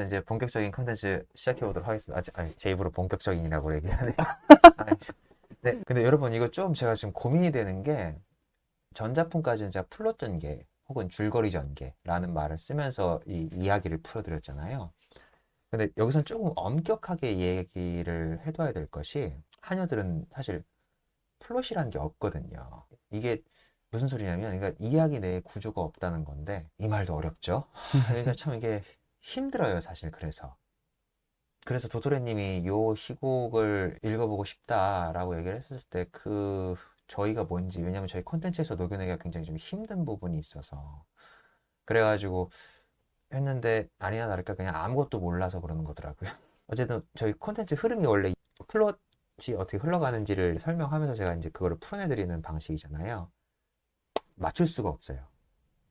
그러면 이제 본격적인 컨텐츠 시작해 보도록 하겠습니다. 제 입으로 본격적인이라고 얘기하네. 아니, 네, 근데 여러분 이거 좀 제가 지금 고민이 되는 게 전자폰까지는 제가 플롯 전개 혹은 줄거리 전개라는 말을 쓰면서 이 이야기를 풀어드렸잖아요. 근데 여기서는 조금 엄격하게 얘기를 해둬야 될 것이 한여들은 사실 플롯이라는 게 없거든요. 이게 무슨 소리냐면 그러니까 이야기 내에 구조가 없다는 건데 이 말도 어렵죠. 그러니까 참 이게 힘들어요 사실. 그래서 도토리님이 요 희곡을 읽어보고 싶다라고 얘기를 했을 때 저희가 뭔지, 왜냐면 저희 콘텐츠에서 녹여내기가 굉장히 좀 힘든 부분이 있어서 그래가지고 했는데 아니나 다를까 그냥 아무것도 몰라서 그러는 거더라고요. 어쨌든 저희 콘텐츠 흐름이 원래 플롯이 어떻게 흘러가는지를 설명하면서 제가 이제 그거를 풀어내드리는 방식이잖아요. 맞출 수가 없어요.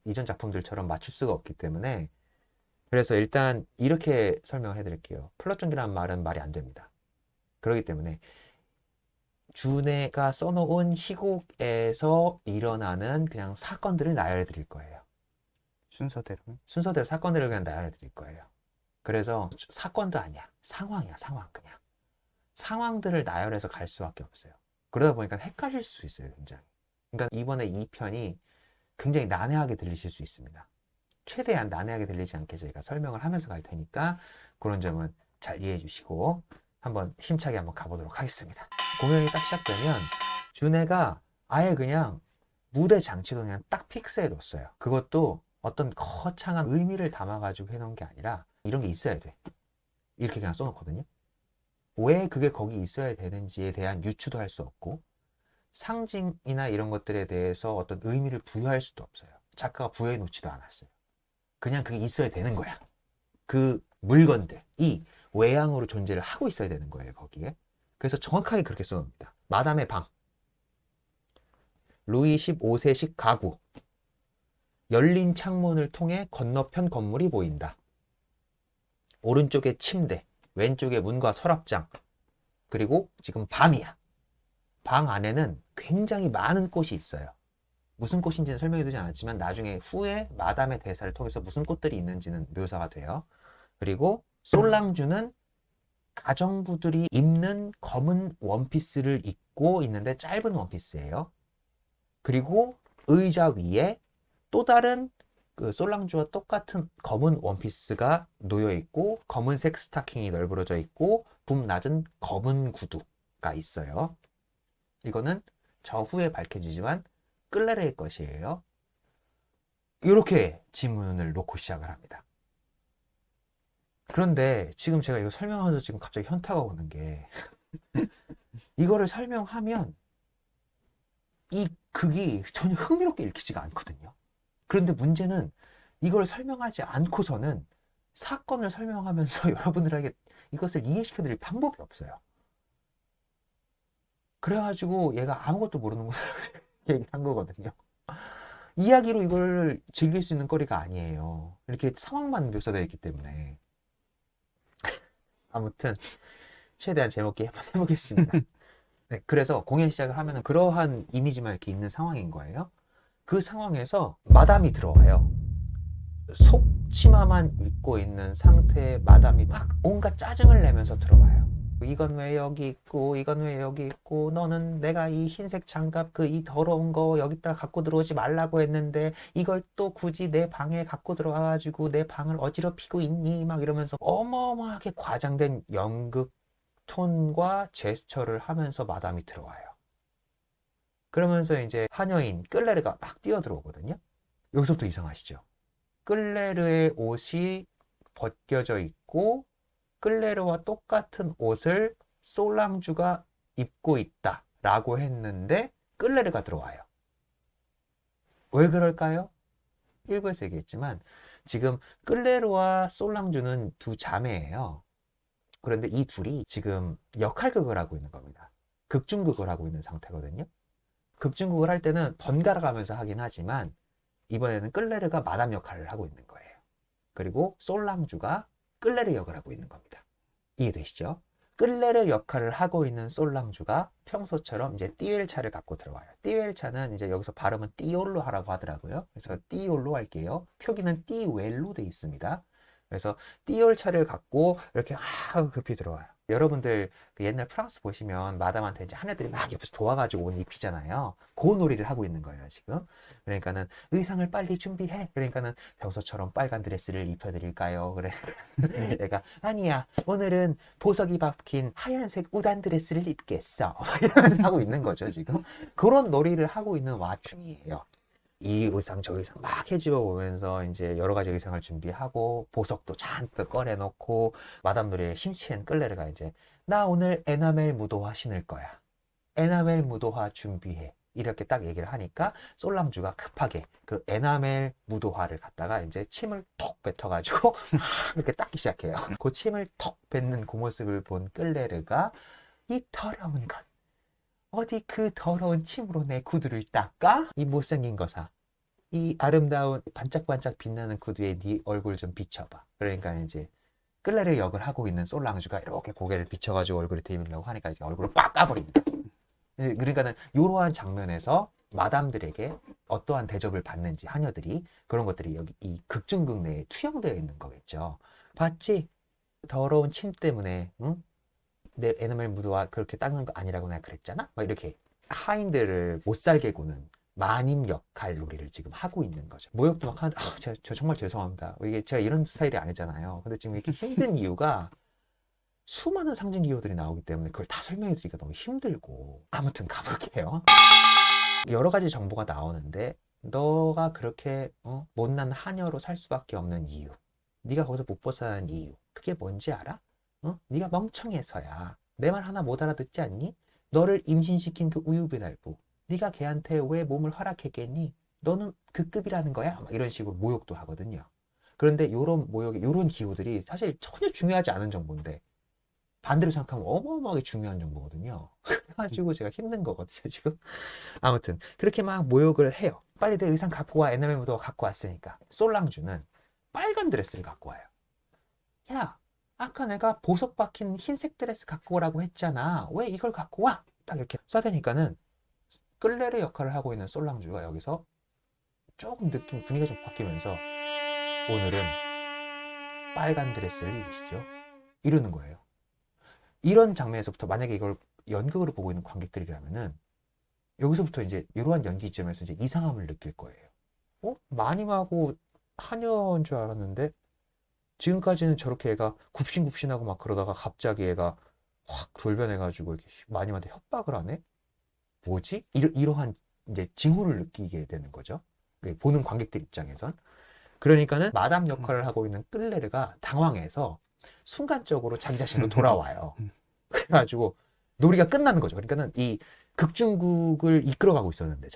이전 작품들처럼 맞출 수가 없기 때문에. 그래서 일단 이렇게 설명을 해드릴게요. 플롯 전개라는 말은 말이 안 됩니다. 그렇기 때문에 준혜가 써놓은 희곡에서 일어나는 그냥 사건들을 나열해 드릴 거예요. 순서대로. 순서대로 사건들을 그냥 나열해 드릴 거예요. 그래서 사건도 아니야. 상황이야, 상황. 그냥. 상황들을 나열해서 갈 수밖에 없어요. 그러다 보니까 헷갈릴 수 있어요, 굉장히. 그러니까 이번에 이 편이 굉장히 난해하게 들리실 수 있습니다. 최대한 난해하게 들리지 않게 저희가 설명을 하면서 갈 테니까 그런 점은 잘 이해해 주시고 한번 힘차게 한번 가보도록 하겠습니다. 공연이 딱 시작되면 준혜가 아예 그냥 무대 장치도 그냥 딱 픽스해 뒀어요. 그것도 어떤 거창한 의미를 담아가지고 해놓은 게 아니라 이런 게 있어야 돼. 이렇게 그냥 써놓거든요. 왜 그게 거기 있어야 되는지에 대한 유추도 할 수 없고 상징이나 이런 것들에 대해서 어떤 의미를 부여할 수도 없어요. 작가가 부여해 놓지도 않았어요. 그냥 그게 있어야 되는 거야. 그 물건들이 외양으로 존재를 하고 있어야 되는 거예요, 거기에. 그래서 정확하게 그렇게 써놓습니다. 마담의 방, 루이 15세식 가구, 열린 창문을 통해 건너편 건물이 보인다. 오른쪽에 침대, 왼쪽에 문과 서랍장, 그리고 지금 밤이야. 방 안에는 굉장히 많은 꽃이 있어요. 무슨 꽃인지는 설명해두지 않았지만 나중에 후에 마담의 대사를 통해서 무슨 꽃들이 있는지는 묘사가 돼요. 그리고 솔랑주는 가정부들이 입는 검은 원피스를 입고 있는데 짧은 원피스예요. 그리고 의자 위에 또 다른 그 솔랑주와 똑같은 검은 원피스가 놓여 있고 검은색 스타킹이 널브러져 있고 붐 낮은 검은 구두가 있어요. 이거는 저 후에 밝혀지지만 끌레르의 것이에요. 이렇게 지문을 놓고 시작을 합니다. 그런데 지금 제가 이거 설명하면서 지금 갑자기 현타가 오는 게 이거를 설명하면 이 극이 전혀 흥미롭게 읽히지가 않거든요. 그런데 문제는 이걸 설명하지 않고서는 사건을 설명하면서 여러분들에게 이것을 이해시켜 드릴 방법이 없어요. 그래가지고 얘가 아무것도 모르는 거라고 얘기를 한 거거든요. 이야기로 이걸 즐길 수 있는 거리가 아니에요. 이렇게 상황만 묘사되어 있기 때문에. 아무튼 최대한 재밌게 한번 해보겠습니다. 네, 그래서 공연 시작을 하면은 그러한 이미지만 이렇게 있는 상황인 거예요. 그 상황에서 마담이 들어와요. 속치마만 입고 있는 상태의 마담이 막 온갖 짜증을 내면서 들어와요. 이건 왜 여기 있고 이건 왜 여기 있고 너는 내가 이 흰색 장갑 그 이 더러운 거 여기다 갖고 들어오지 말라고 했는데 이걸 또 굳이 내 방에 갖고 들어와가지고 내 방을 어지럽히고 있니 막 이러면서 어마어마하게 과장된 연극 톤과 제스처를 하면서 마담이 들어와요. 그러면서 이제 하녀인 끌레르가 막 뛰어들어오거든요. 여기서부터 이상하시죠? 끌레르의 옷이 벗겨져 있고 끌레르와 똑같은 옷을 솔랑주가 입고 있다 라고 했는데 끌레르가 들어와요. 왜 그럴까요? 일부에서 얘기했지만 지금 끌레르와 솔랑주는 두 자매예요. 그런데 이 둘이 지금 역할극을 하고 있는 겁니다. 극중극을 하고 있는 상태거든요. 극중극을 할 때는 번갈아 가면서 하긴 하지만 이번에는 끌레르가 마담 역할을 하고 있는 거예요. 그리고 솔랑주가 끌레르 역을 하고 있는 겁니다. 이해되시죠? 끌레르 역할을 하고 있는 솔랑주가 평소처럼 이제 띠웰차를 갖고 들어와요. 띠웰차는 이제 여기서 발음은 띠올로 하라고 하더라고요. 그래서 띠올로 할게요. 표기는 띠웰로 돼 있습니다. 그래서 띠열차를 갖고 이렇게 막 급히 들어와요. 여러분들 그 옛날 프랑스 보시면 마담한테 이제 하네들이 막 옆에서 도와가지고 옷 입히잖아요. 그 놀이를 하고 있는 거예요, 지금. 그러니까는 의상을 빨리 준비해. 그러니까는 평소처럼 빨간 드레스를 입혀드릴까요? 그래. 얘가 아니야. 오늘은 보석이 박힌 하얀색 우단 드레스를 입겠어. 이러면서 하고 있는 거죠, 지금. 그런 놀이를 하고 있는 와중이에요. 이 의상 저 의상 막 헤집어 보면서 이제 여러 가지 의상을 준비하고 보석도 잔뜩 꺼내놓고 마담 누리의 심취한 끌레르가 이제 나 오늘 에나멜 무도화 신을 거야. 에나멜 무도화 준비해. 이렇게 딱 얘기를 하니까 솔랑주가 급하게 그 에나멜 무도화를 갖다가 이제 침을 톡 뱉어가지고 막 이렇게 닦기 시작해요. 그 침을 톡 뱉는 그 모습을 본 끌레르가 이 더러운 것. 어디 그 더러운 침으로 내 구두를 닦아? 이 못생긴 거사. 이 아름다운 반짝반짝 빛나는 구두에 네 얼굴 좀 비춰봐. 그러니까 이제 끌레르 역을 하고 있는 솔랑주가 이렇게 고개를 비춰가지고 얼굴을 들이밀려고 하니까 이제 얼굴을 빡 까버립니다. 그러니까는 이러한 장면에서 마담들에게 어떠한 대접을 받는지 하녀들이 그런 것들이 여기 이 극중극 내에 투영되어 있는 거겠죠. 봤지? 더러운 침 때문에 응? 내 에나멜 무드와 그렇게 닦는 거 아니라고 내가 그랬잖아? 막 이렇게 하인들을 못 살게 구는 마님 역할 놀이를 지금 하고 있는 거죠. 모욕도 막 하는데, 저 정말 죄송합니다. 이게 제가 이런 스타일이 아니잖아요. 근데 지금 이렇게 힘든 이유가 수많은 상징 기호들이 나오기 때문에 그걸 다 설명해 드리기가 너무 힘들고. 아무튼 가볼게요. 여러 가지 정보가 나오는데, 너가 그렇게 못난 하녀로 살 수밖에 없는 이유, 네가 거기서 못 벗어나는 이유, 그게 뭔지 알아? 네가 멍청해서야. 내 말 하나 못 알아듣지 않니? 너를 임신시킨 그 우유배달부, 네가 걔한테 왜 몸을 허락했겠니? 너는 그 급이라는 거야? 막 이런 식으로 모욕도 하거든요. 그런데 요런 모욕, 요런 기호들이 사실 전혀 중요하지 않은 정보인데 반대로 생각하면 어마어마하게 중요한 정보거든요. 그래가지고 제가 힘든 거거든요, 지금. 아무튼 그렇게 막 모욕을 해요. 빨리 내 의상 갖고 와. 에나멜 무도화 갖고 왔으니까. 솔랑주는 빨간 드레스를 갖고 와요. 야, 아까 내가 보석 박힌 흰색 드레스 갖고 오라고 했잖아. 왜 이걸 갖고 와? 딱 이렇게 써대니까는 끌레르 역할을 하고 있는 솔랑주가 여기서 조금 느낌 분위기가 좀 바뀌면서 오늘은 빨간 드레스를 입으시죠. 이러는 거예요. 이런 장면에서부터 만약에 이걸 연극으로 보고 있는 관객들이라면은 여기서부터 이제 이러한 연기 지점에서 이제 이상함을 느낄 거예요. 마님하고 하녀인 줄 알았는데 지금까지는 저렇게 애가 굽신굽신하고 막 그러다가 갑자기 애가 확 돌변해가지고 이렇게 마님한테 협박을 하네? 뭐지? 이러한 이제 징후를 느끼게 되는 거죠. 보는 관객들 입장에선. 그러니까는 마담 역할을 하고 있는 끌레르가 당황해서 순간적으로 자기 자신으로 돌아와요. 그래가지고 놀이가 끝나는 거죠. 그러니까는 이 극중극을 이끌어가고 있었는데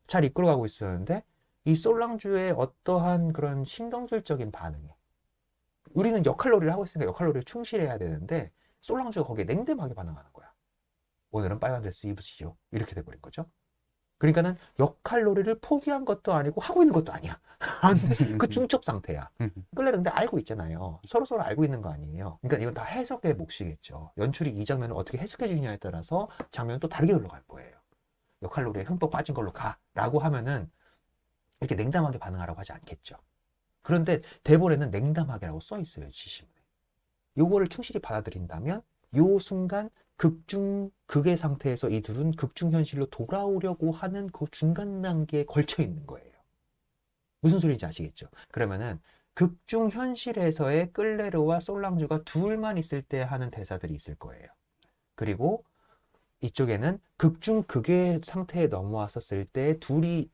잘 이끌어가고 있었는데 이 솔랑주의 어떠한 그런 신경질적인 반응에 우리는 역할놀이를 하고 있으니까 역할놀이에 충실해야 되는데 솔랑주가 거기에 냉담하게 반응하는 거야. 오늘은 빨간 드레스 입으시죠. 이렇게 돼버린 거죠. 그러니까는 역할놀이를 포기한 것도 아니고 하고 있는 것도 아니야. 그 중첩 상태야. 끌레르 근데 알고 있잖아요. 서로 알고 있는 거 아니에요. 그러니까 이건 다 해석의 몫이겠죠. 연출이 이 장면을 어떻게 해석해 주느냐에 따라서 장면은 또 다르게 흘러갈 거예요. 역할놀이에 흠뻑 빠진 걸로 가라고 하면은 이렇게 냉담하게 반응하라고 하지 않겠죠. 그런데 대본에는 냉담하게라고 써 있어요, 지시문에. 요거를 충실히 받아들인다면 요 순간 극의 상태에서 이 둘은 극중 현실로 돌아오려고 하는 그 중간 단계에 걸쳐 있는 거예요. 무슨 소리인지 아시겠죠? 그러면은 극중 현실에서의 끌레르와 솔랑주가 둘만 있을 때 하는 대사들이 있을 거예요. 그리고 이쪽에는 극중 극의 상태에 넘어왔었을 때 둘이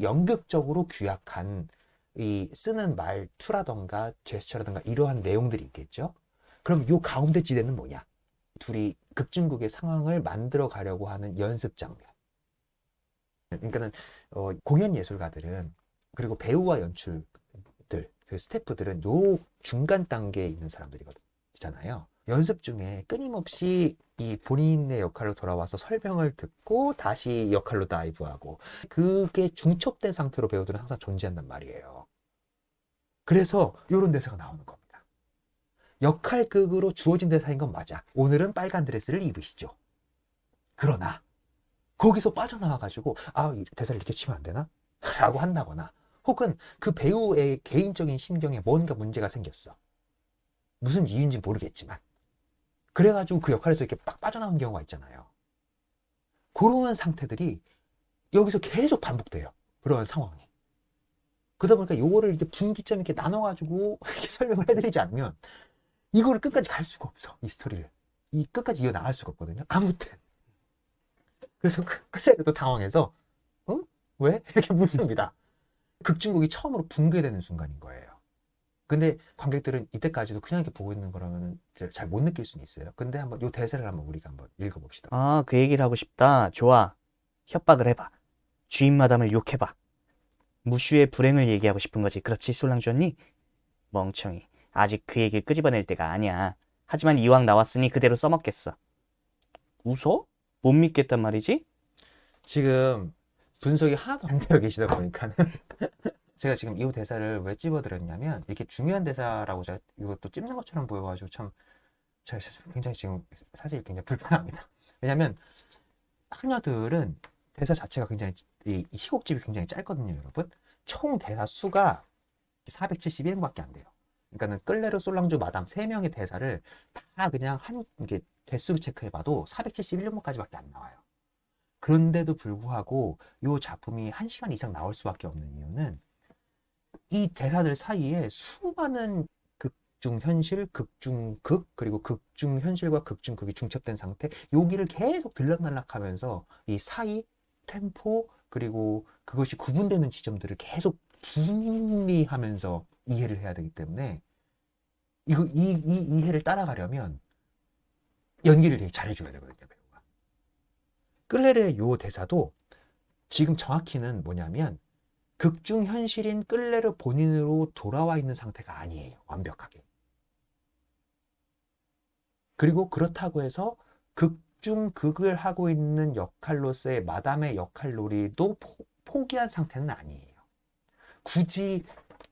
연극적으로 규약한 이 쓰는 말투라던가 제스처라던가 이러한 내용들이 있겠죠. 그럼 요 가운데 지대는 뭐냐? 둘이 극중극의 상황을 만들어 가려고 하는 연습 장면. 그러니까는 공연 예술가들은 그리고 배우와 연출들, 그 스태프들은 요 중간 단계에 있는 사람들이잖아요. 연습 중에 끊임없이 이 본인의 역할로 돌아와서 설명을 듣고 다시 역할로 다이브하고 그게 중첩된 상태로 배우들은 항상 존재한단 말이에요. 그래서 이런 대사가 나오는 겁니다. 역할극으로 주어진 대사인 건 맞아. 오늘은 빨간 드레스를 입으시죠. 그러나 거기서 빠져나와가지고 대사를 이렇게 치면 안 되나? 라고 한다거나 혹은 그 배우의 개인적인 심경에 뭔가 문제가 생겼어. 무슨 이유인지 모르겠지만. 그래가지고 그 역할에서 이렇게 빡 빠져나온 경우가 있잖아요. 그런 상태들이 여기서 계속 반복돼요. 그런 상황이. 그러다 보니까 요거를 이렇게 분기점 이렇게 나눠가지고 이렇게 설명을 해드리지 않으면 이거를 끝까지 갈 수가 없어. 이 스토리를. 이 끝까지 이어나갈 수가 없거든요. 아무튼. 그래서 클레르도 당황해서 응? 왜? 이렇게 묻습니다. 극중국이 처음으로 붕괴되는 순간인 거예요. 근데 관객들은 이때까지도 그냥 이렇게 보고 있는 거라면 잘 못 느낄 수는 있어요. 근데 한번 요 대사를 한번 우리가 한번 읽어봅시다. 아, 그 얘기를 하고 싶다. 좋아. 협박을 해봐. 주인 마담을 욕해봐. 무슈의 불행을 얘기하고 싶은 거지. 그렇지, 솔랑주 언니? 멍청이. 아직 그 얘기를 끄집어낼 때가 아니야. 하지만 이왕 나왔으니 그대로 써먹겠어. 웃어? 못 믿겠단 말이지? 지금 분석이 하나도 안 되어 계시다 보니까는 제가 지금 이 대사를 왜 집어드렸냐면 이렇게 중요한 대사라고 제가 이것도 찝는 것처럼 보여가지고 참 제가 굉장히 지금 사실 굉장히 불편합니다. 왜냐면 하녀들은 대사 자체가 굉장히 이 희곡집이 굉장히 짧거든요, 여러분. 총 대사 수가 471번밖에 안 돼요. 그러니까는 끌레르 솔랑주 마담 3명의 대사를 다 그냥 한 이게 개수로 체크해봐도 471번까지밖에 안 나와요. 그런데도 불구하고 이 작품이 1시간 이상 나올 수밖에 없는 이유는 이 대사들 사이에 수많은 극중현실, 극중극, 그리고 극중현실과 극중극이 중첩된 상태, 여기를 계속 들락날락하면서 이 사이, 템포, 그리고 그것이 구분되는 지점들을 계속 분리하면서 이해를 해야 되기 때문에 이 이해를 따라가려면 연기를 되게 잘해줘야 되거든요, 배우가. 끌레르의 요 대사도 지금 정확히는 뭐냐면 극중 현실인 끌레르 본인으로 돌아와 있는 상태가 아니에요. 완벽하게. 그리고 그렇다고 해서 극중 극을 하고 있는 역할로서의 마담의 역할놀이도 포기한 상태는 아니에요. 굳이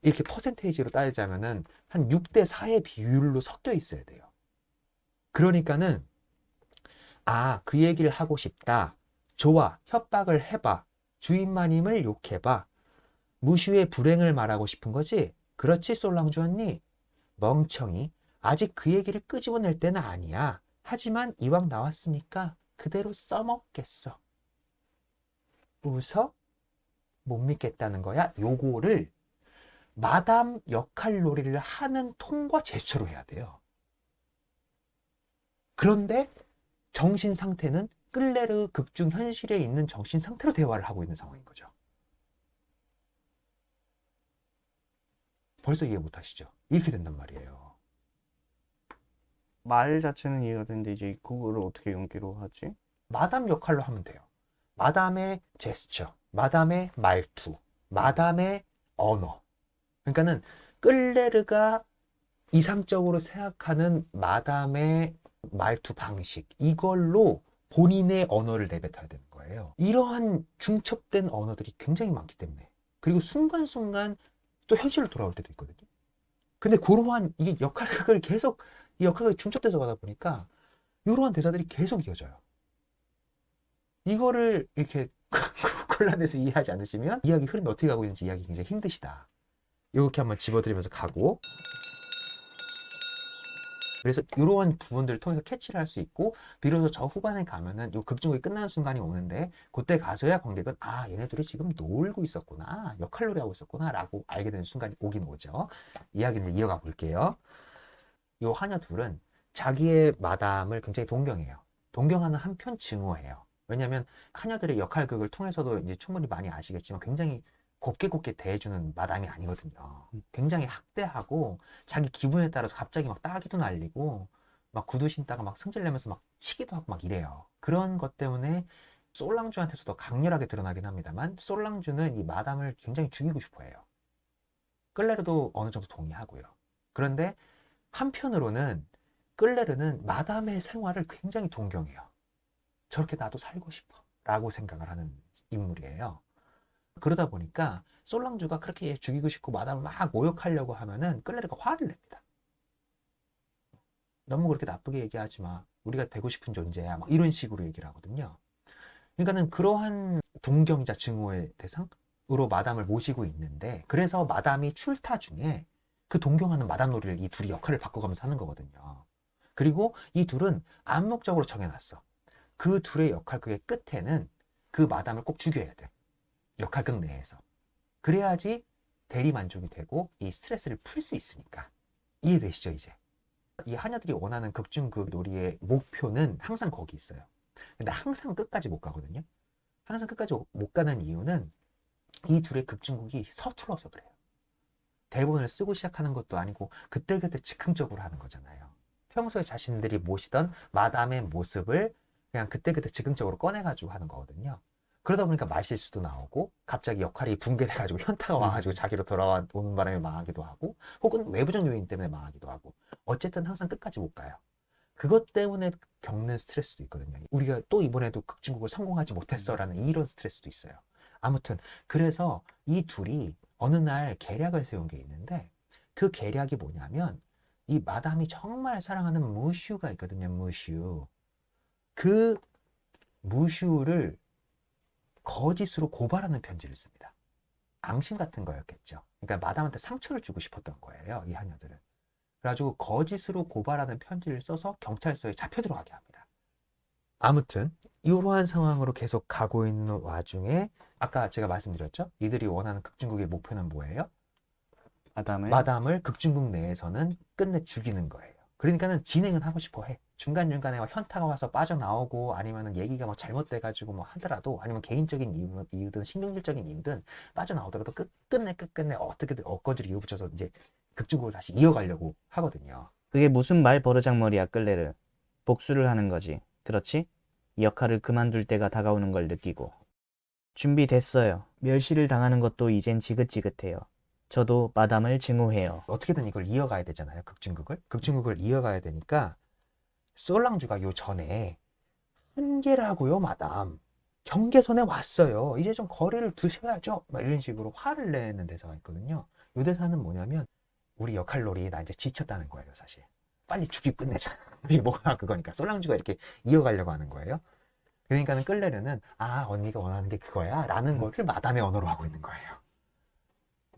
이렇게 퍼센테이지로 따지자면은 한 6대 4의 비율로 섞여 있어야 돼요. 그러니까는 그 얘기를 하고 싶다. 좋아, 협박을 해봐. 주인마님을 욕해봐. 무슈의 불행을 말하고 싶은 거지? 그렇지, 솔랑주 언니? 멍청이. 아직 그 얘기를 끄집어낼 때는 아니야. 하지만 이왕 나왔으니까 그대로 써먹겠어. 웃어? 못 믿겠다는 거야? 요거를 마담 역할놀이를 하는 톤과 제스처로 해야 돼요. 그런데 정신 상태는 끌레르 극중 현실에 있는 정신 상태로 대화를 하고 있는 상황인 거죠. 벌써 이해 못 하시죠? 이렇게 된단 말이에요. 말 자체는 이해가 되는데 이제 그거를 어떻게 연기로 하지? 마담 역할로 하면 돼요. 마담의 제스처, 마담의 말투, 마담의 언어. 그러니까는 끌레르가 이상적으로 생각하는 마담의 말투 방식, 이걸로 본인의 언어를 내뱉어야 되는 거예요. 이러한 중첩된 언어들이 굉장히 많기 때문에. 그리고 순간순간 또 현실로 돌아올 때도 있거든요. 근데 그러한 이게 역할극을 계속 이 역할극이 중첩돼서 가다 보니까 이러한 대사들이 계속 이어져요. 이거를 이렇게 곤란해서 이해하지 않으시면 이야기 흐름이 어떻게 가고 있는지 이해하기 굉장히 힘드시다. 이렇게 한번 집어드리면서 가고, 그래서 이러한 부분들을 통해서 캐치를 할 수 있고, 비로소 저 후반에 가면은 요 극중극이 끝나는 순간이 오는데 그때 가서야 관객은 얘네들이 지금 놀고 있었구나, 역할놀이 하고 있었구나 라고 알게 되는 순간이 오긴 오죠. 이야기를 이어가 볼게요. 요 하녀 둘은 자기의 마담을 굉장히 동경해요. 동경하는 한편 증오해요. 왜냐하면 하녀들의 역할극을 통해서도 이제 충분히 많이 아시겠지만 굉장히 곱게 대해주는 마담이 아니거든요. 굉장히 학대하고 자기 기분에 따라서 갑자기 막 따기도 날리고 막 구두 신다가 막 승질내면서 막 치기도 하고 막 이래요. 그런 것 때문에 솔랑주한테서도 강렬하게 드러나긴 합니다만 솔랑주는 이 마담을 굉장히 죽이고 싶어 해요. 끌레르도 어느 정도 동의하고요. 그런데 한편으로는 끌레르는 마담의 생활을 굉장히 동경해요. 저렇게 나도 살고 싶어 라고 생각을 하는 인물이에요. 그러다 보니까 솔랑주가 그렇게 죽이고 싶고 마담을 막 모욕하려고 하면은 끌레르가 화를 냅니다. 너무 그렇게 나쁘게 얘기하지 마. 우리가 되고 싶은 존재야. 막 이런 식으로 얘기를 하거든요. 그러니까는 그러한 동경이자 증오의 대상, 마담을 모시고 있는데, 그래서 마담이 출타 중에 그 동경하는 마담 놀이를 이 둘이 역할을 바꿔가면서 하는 거거든요. 그리고 이 둘은 암묵적으로 정해놨어. 그 둘의 역할극의 끝에는 그 마담을 꼭 죽여야 돼. 역할극 내에서. 그래야지 대리 만족이 되고 이 스트레스를 풀 수 있으니까. 이해되시죠, 이제? 이 하녀들이 원하는 극중극 놀이의 목표는 항상 거기 있어요. 근데 항상 끝까지 못 가거든요. 항상 끝까지 못 가는 이유는 이 둘의 극중극이 서툴러서 그래요. 대본을 쓰고 시작하는 것도 아니고 그때그때 즉흥적으로 하는 거잖아요. 평소에 자신들이 모시던 마담의 모습을 그냥 그때그때 즉흥적으로 꺼내가지고 하는 거거든요. 그러다 보니까 말실수도 나오고 갑자기 역할이 붕괴돼가지고 현타가 와가지고 자기로 돌아오는 바람에 망하기도 하고 혹은 외부적 요인 때문에 망하기도 하고 어쨌든 항상 끝까지 못 가요. 그것 때문에 겪는 스트레스도 있거든요. 우리가 또 이번에도 극중극을 성공하지 못했어라는 이런 스트레스도 있어요. 아무튼 그래서 이 둘이 어느 날 계략을 세운 게 있는데 그 계략이 뭐냐면 이 마담이 정말 사랑하는 무슈가 있거든요. 무슈. 그 무슈를 거짓으로 고발하는 편지를 씁니다. 앙심 같은 거였겠죠. 그러니까 마담한테 상처를 주고 싶었던 거예요. 이 하녀들은. 그래가지고 거짓으로 고발하는 편지를 써서 경찰서에 잡혀 들어가게 합니다. 아무튼 이러한 상황으로 계속 가고 있는 와중에 아까 제가 말씀드렸죠? 이들이 원하는 극중극의 목표는 뭐예요? 마담을 극중극 내에서는 끝내 죽이는 거예요. 그러니까는 진행은 하고 싶어 해. 중간중간에 현타가 와서 빠져나오고 아니면은 얘기가 막 잘못돼가지고 뭐 하더라도 아니면 개인적인 이유든 신경질적인 이유든 빠져나오더라도 끝끝내 어떻게든 엇거지로 이유 붙여서 이제 극중극을 다시 이어가려고 하거든요. 그게 무슨 말 버르장머리야, 끌레르. 복수를 하는 거지. 그렇지? 이 역할을 그만둘 때가 다가오는 걸 느끼고. 준비됐어요. 멸시를 당하는 것도 이젠 지긋지긋해요. 저도 마담을 증오해요. 어떻게든 이걸 이어가야 되잖아요. 극중극을 이어가야 되니까 솔랑주가 요 전에 한계라고요, 마담. 경계선에 왔어요. 이제 좀 거리를 두셔야죠. 막 이런 식으로 화를 내는 대사가 있거든요. 요 대사는 뭐냐면 우리 역할놀이 나 이제 지쳤다는 거예요, 사실. 빨리 죽이고 끝내자. 이게 뭐가 그거니까 솔랑주가 이렇게 이어가려고 하는 거예요. 그러니까는 끌레르는 아, 언니가 원하는 게 그거야 라는 거를 마담의 언어로 하고 있는 거예요.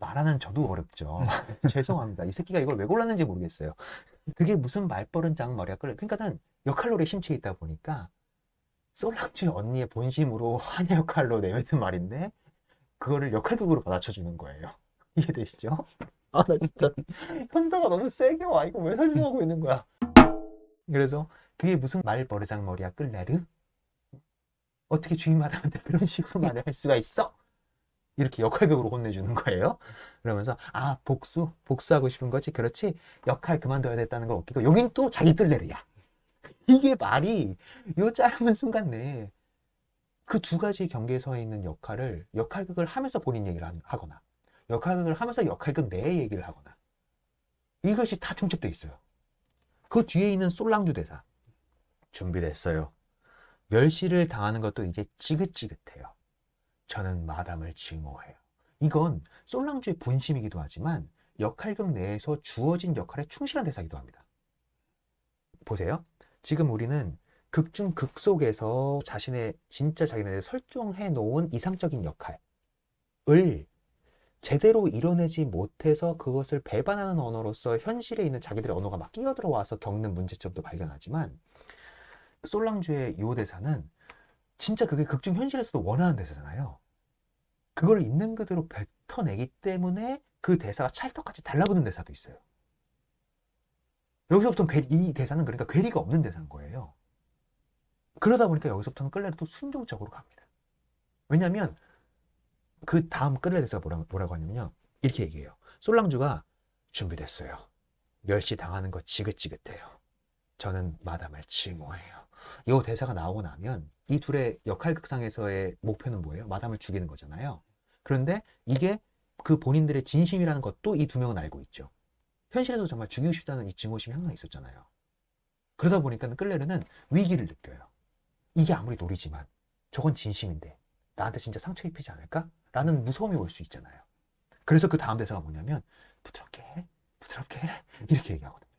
말하는 저도 어렵죠. 죄송합니다. 이 새끼가 이걸 왜 골랐는지 모르겠어요. 그게 무슨 말버릇장머리야. 그러니까는 역할놀이에 심취해 있다 보니까 솔랑주의 언니의 본심으로 하녀 역할로 내뱉은 말인데 그거를 역할극으로 받아쳐주는 거예요. 이해되시죠? 아, 나 진짜 현타가 너무 세게 와. 이거 왜 설명하고 있는 거야? 그래서 그게 무슨 말버릇장머리야, 끌레르? 어떻게 주인 마담한테 그런 식으로 말을 할 수가 있어? 이렇게 역할극으로 혼내주는 거예요. 그러면서 아, 복수하고 싶은 거지. 그렇지. 역할 그만둬야 됐다는 걸 웃기고 여긴 또 자기 끌레르야. 이게 말이 요 짧은 순간 내에 그 두 가지 경계에 서 있는 역할극을 하면서 본인 얘기를 하거나 역할극을 하면서 역할극 내의 얘기를 하거나 이것이 다 중첩돼 있어요. 그 뒤에 있는 솔랑주 대사. 준비됐어요. 멸시를 당하는 것도 이제 지긋지긋해요. 저는 마담을 증오해요. 이건 솔랑주의 본심이기도 하지만 역할극 내에서 주어진 역할에 충실한 대사이기도 합니다. 보세요. 지금 우리는 극중 극 속에서 진짜 자기네들 설정해 놓은 이상적인 역할을 제대로 이뤄내지 못해서 그것을 배반하는 언어로서 현실에 있는 자기들의 언어가 막 끼어들어와서 겪는 문제점도 발견하지만 솔랑주의 요 대사는 진짜 그게 극중 현실에서도 원하는 대사잖아요. 그걸 있는 그대로 뱉어내기 때문에 그 대사가 찰떡같이 달라붙는 대사도 있어요. 여기서부터는 이 대사는 그러니까 괴리가 없는 대사인 거예요. 그러다 보니까 여기서부터는 끌레르도 순종적으로 갑니다. 왜냐하면 그 다음 끌레르 대사가 뭐라고 하냐면요. 이렇게 얘기해요. 솔랑주가 준비됐어요. 멸시당하는 거 지긋지긋해요. 저는 마담을 증오해요. 이 대사가 나오고 나면 이 둘의 역할극상에서의 목표는 뭐예요? 마담을 죽이는 거잖아요. 그런데 이게 그 본인들의 진심이라는 것도 이 두 명은 알고 있죠. 현실에서 정말 죽이고 싶다는 이 증오심이 항상 있었잖아요. 그러다 보니까 끌레르는 위기를 느껴요. 이게 아무리 놀이지만 저건 진심인데 나한테 진짜 상처 입히지 않을까? 라는 무서움이 올 수 있잖아요. 그래서 그 다음 대사가 뭐냐면 부드럽게 해, 부드럽게 해 이렇게 얘기하거든요.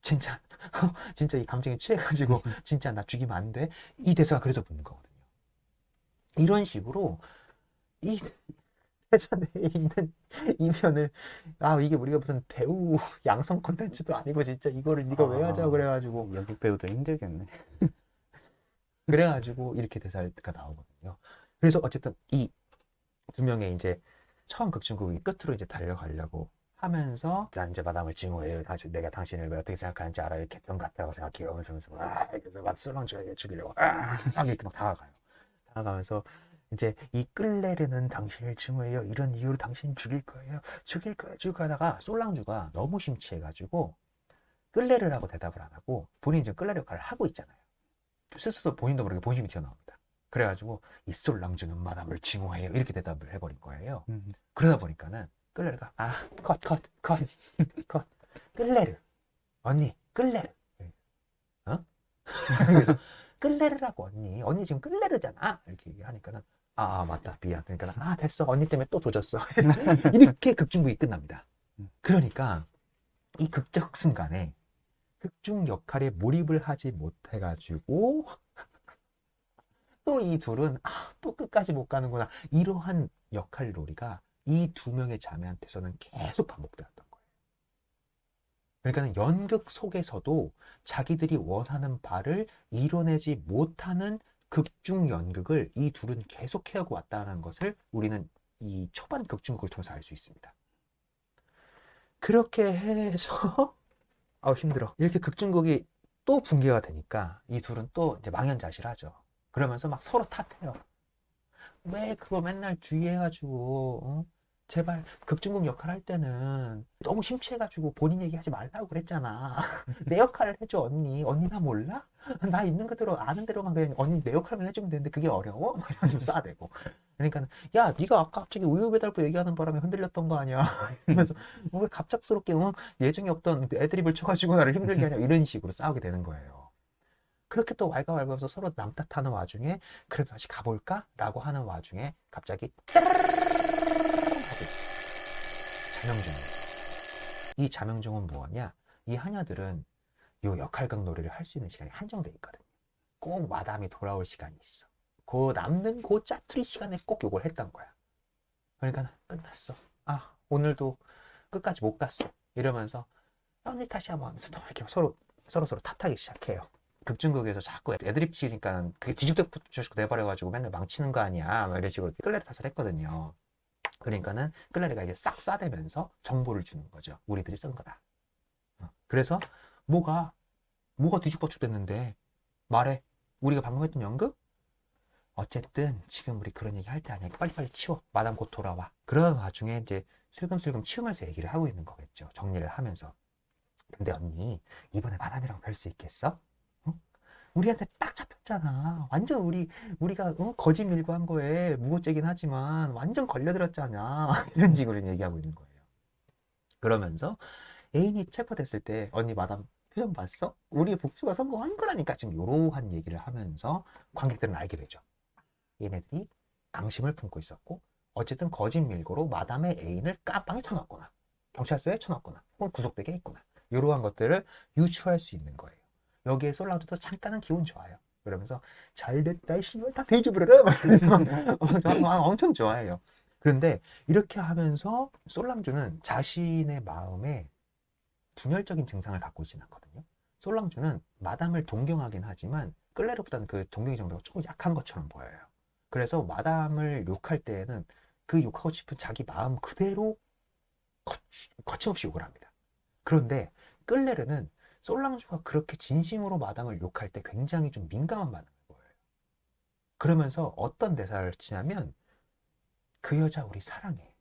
진짜 진짜 이 감정에 취해가지고 진짜 나 죽이면 안 돼? 이 대사가 그래서 붙는 거거든요. 이런 식으로 이 회사 내에 있는 이면을 이게 우리가 무슨 배우 양성 콘텐츠도 아니고 진짜 이거를 네가 왜 하자고 그래가지고 연극 배우도 힘들겠네. 이렇게 대사가 나오거든요. 그래서 어쨌든 이 두 명의 이제 처음 극중극이 끝으로 이제 달려가려고 하면서 난 이제 마담을 증오해요. 다시 내가 당신을 왜 어떻게 생각하는지 알아요. 개똥 같다고 생각해요. 하면서 그래서 막 술렁주에게 죽이려고 이렇게 막 다가가요. 다가가면서 이제 이 끌레르는 당신을 증오해요. 이런 이유로 당신 죽일 거예요. 죽일 거예요. 죽일 거예요. 하다가 솔랑주가 너무 심취해가지고 끌레르라고 대답을 안 하고 본인이 지금 끌레르 역할을 하고 있잖아요. 스스로 본인도 모르게 본심이 튀어나옵니다. 그래가지고 이 솔랑주는 마담을 증오해요. 이렇게 대답을 해버린 거예요. 그러다 보니까는 끌레르가 컷 끌레르 언니 끌레르 어? 그래서 끌레르라고 언니 지금 끌레르잖아 이렇게 얘기하니까는 맞다 미안 그러니까 됐어 언니 때문에 또 조졌어 이렇게 극중극이 끝납니다. 그러니까 이 극적 순간에 극중 역할에 몰입을 하지 못해가지고 또 이 둘은 또 끝까지 못 가는구나 이러한 역할 놀이가 이 두 명의 자매한테서는 계속 반복되었던 거예요. 그러니까 연극 속에서도 자기들이 원하는 바를 이뤄내지 못하는 극중 연극을 이 둘은 계속 해오고 왔다는 것을 우리는 이 초반 극중극을 통해서 알 수 있습니다. 그렇게 해서 힘들어. 이렇게 극중극이 또 붕괴가 되니까 이 둘은 또 이제 망연자실하죠. 그러면서 막 서로 탓해요. 왜 그거 맨날 주의해가지고 제발 극중극 역할 할 때는 너무 심취해가지고 본인 얘기하지 말라고 그랬잖아. 내 역할을 해줘 언니. 언니 나 몰라? 나 있는 그대로 아는 대로만 그냥 언니 내 역할만 해주면 되는데 그게 어려워? 막 이러면서 싸대고. 그러니까 야 네가 아까 갑자기 우유배달부 얘기하는 바람에 흔들렸던 거 아니야. 그래서 왜 갑작스럽게 예정이 없던 애드립을 쳐가지고 나를 힘들게 하냐 이런 식으로 싸우게 되는 거예요. 그렇게 또 왈가왈부해서 서로 남 탓하는 와중에 그래도 다시 가볼까? 라고 하는 와중에 갑자기 자명종이에요. 이 자명종은 뭐냐? 이 하녀들은 요 역할극 놀이를 할 수 있는 시간이 한정돼 있거든요. 꼭 마담이 돌아올 시간이 있어. 그 남는 그 짜투리 시간에 꼭 요걸 했던 거야. 그러니까 끝났어. 오늘도 끝까지 못 갔어. 이러면서 언니 탓이 한번 하면서 또 이렇게 서로 탓하기 시작해요. 극중극에서 자꾸 애드립 치니까 그게 뒤죽박죽 내버려가지고 맨날 망치는 거 아니야 막 이런 식으로 끌레르 탓을 했거든요. 그러니까는 끌레르가 이게 싹 쏴대면서 정보를 주는 거죠. 우리들이 쓴 거다. 그래서 뭐가 뒤죽박죽 됐는데 말해. 우리가 방금 했던 연극? 어쨌든 지금 우리 그런 얘기 할 때 아니야. 빨리빨리 치워. 마담 곧 돌아와. 그런 와중에 이제 슬금슬금 치우면서 얘기를 하고 있는 거겠죠. 정리를 하면서. 근데 언니 이번에 마담이랑 별 수 있겠어? 우리한테 딱 잡혔잖아. 완전 우리가 거짓 밀고 한 거에 무고죄긴 하지만 완전 걸려들었잖아. 이런 식으로 얘기하고 있는 거예요. 그러면서 애인이 체포됐을 때 언니 마담 표정 봤어? 우리의 복수가 성공한 거라니까 지금 이러한 얘기를 하면서 관객들은 알게 되죠. 얘네들이 앙심을 품고 있었고 어쨌든 거짓 밀고로 마담의 애인을 깜빵에 쳐놨구나. 경찰서에 쳐놨구나. 혹은 구속되게 했구나. 이러한 것들을 유추할 수 있는 거예요. 여기에 솔랑주도 잠깐은 기분 좋아요. 그러면서 잘됐다 씨발 다 뒤집으려라 엄청 좋아해요. 그런데 이렇게 하면서 솔랑주는 자신의 마음에 분열적인 증상을 갖고 있지는 않거든요. 솔랑주는 마담을 동경하긴 하지만 끌레르보다는 그 동경의 정도가 조금 약한 것처럼 보여요. 그래서 마담을 욕할 때에는 그 욕하고 싶은 자기 마음 그대로 거침없이 욕을 합니다. 그런데 끌레르는 솔랑주가 그렇게 진심으로 마담을 욕할 때 굉장히 좀 민감한 반응을 보여요. 그러면서 어떤 대사를 치냐면 그 여자 우리 사랑해.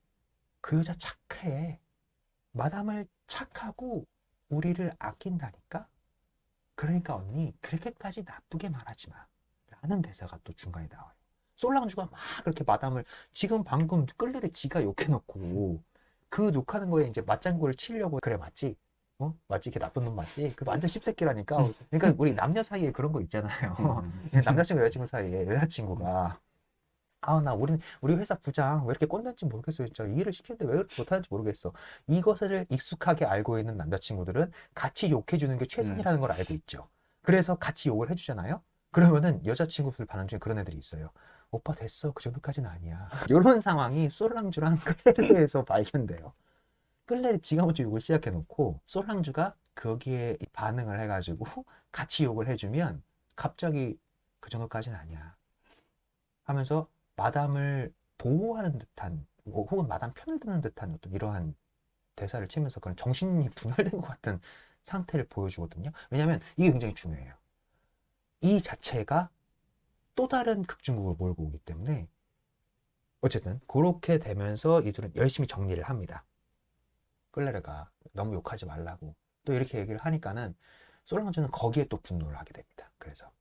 그 여자 착해. 마담을 착하고 우리를 아낀다니까? 그러니까 언니 그렇게까지 나쁘게 말하지 마. 라는 대사가 또 중간에 나와요. 솔랑주가 막 그렇게 마담을 지금 방금 끌레르 지가 욕해놓고 그 욕하는 거에 이제 맞장구를 치려고 그래 맞지? 맞지? 걔 나쁜 놈 맞지? 그 완전 씹새끼라니까. 그러니까 우리 남녀 사이에 그런 거 있잖아요. 남자친구 여자친구 사이에 여자친구가 우리 회사 부장 왜 이렇게 꼰대인지 모르겠어. 진짜 일을 시키는데 왜 그렇게 못하는지 모르겠어. 이것을 익숙하게 알고 있는 남자친구들은 같이 욕해주는 게 최선이라는 걸 알고 있죠. 그래서 같이 욕을 해주잖아요. 그러면은 여자친구들 반응 중에 그런 애들이 있어요. 오빠 됐어. 그 정도까지는 아니야. 이런 상황이 솔랑주랑 끌레르에서 발견돼요. 끌레르 지가 먼저 욕을 시작해놓고 솔랑주가 거기에 반응을 해가지고 같이 욕을 해주면 갑자기 그 정도까지는 아니야 하면서 마담을 보호하는 듯한 혹은 마담 편을 드는 듯한 어떤 이러한 대사를 치면서 그런 정신이 분열된 것 같은 상태를 보여주거든요. 왜냐하면 이게 굉장히 중요해요. 이 자체가 또 다른 극중극을 몰고 오기 때문에 어쨌든 그렇게 되면서 이들은 열심히 정리를 합니다. 끌레르가 너무 욕하지 말라고 또 이렇게 얘기를 하니까는 솔랑주는 거기에 또 분노를 하게 됩니다. 그래서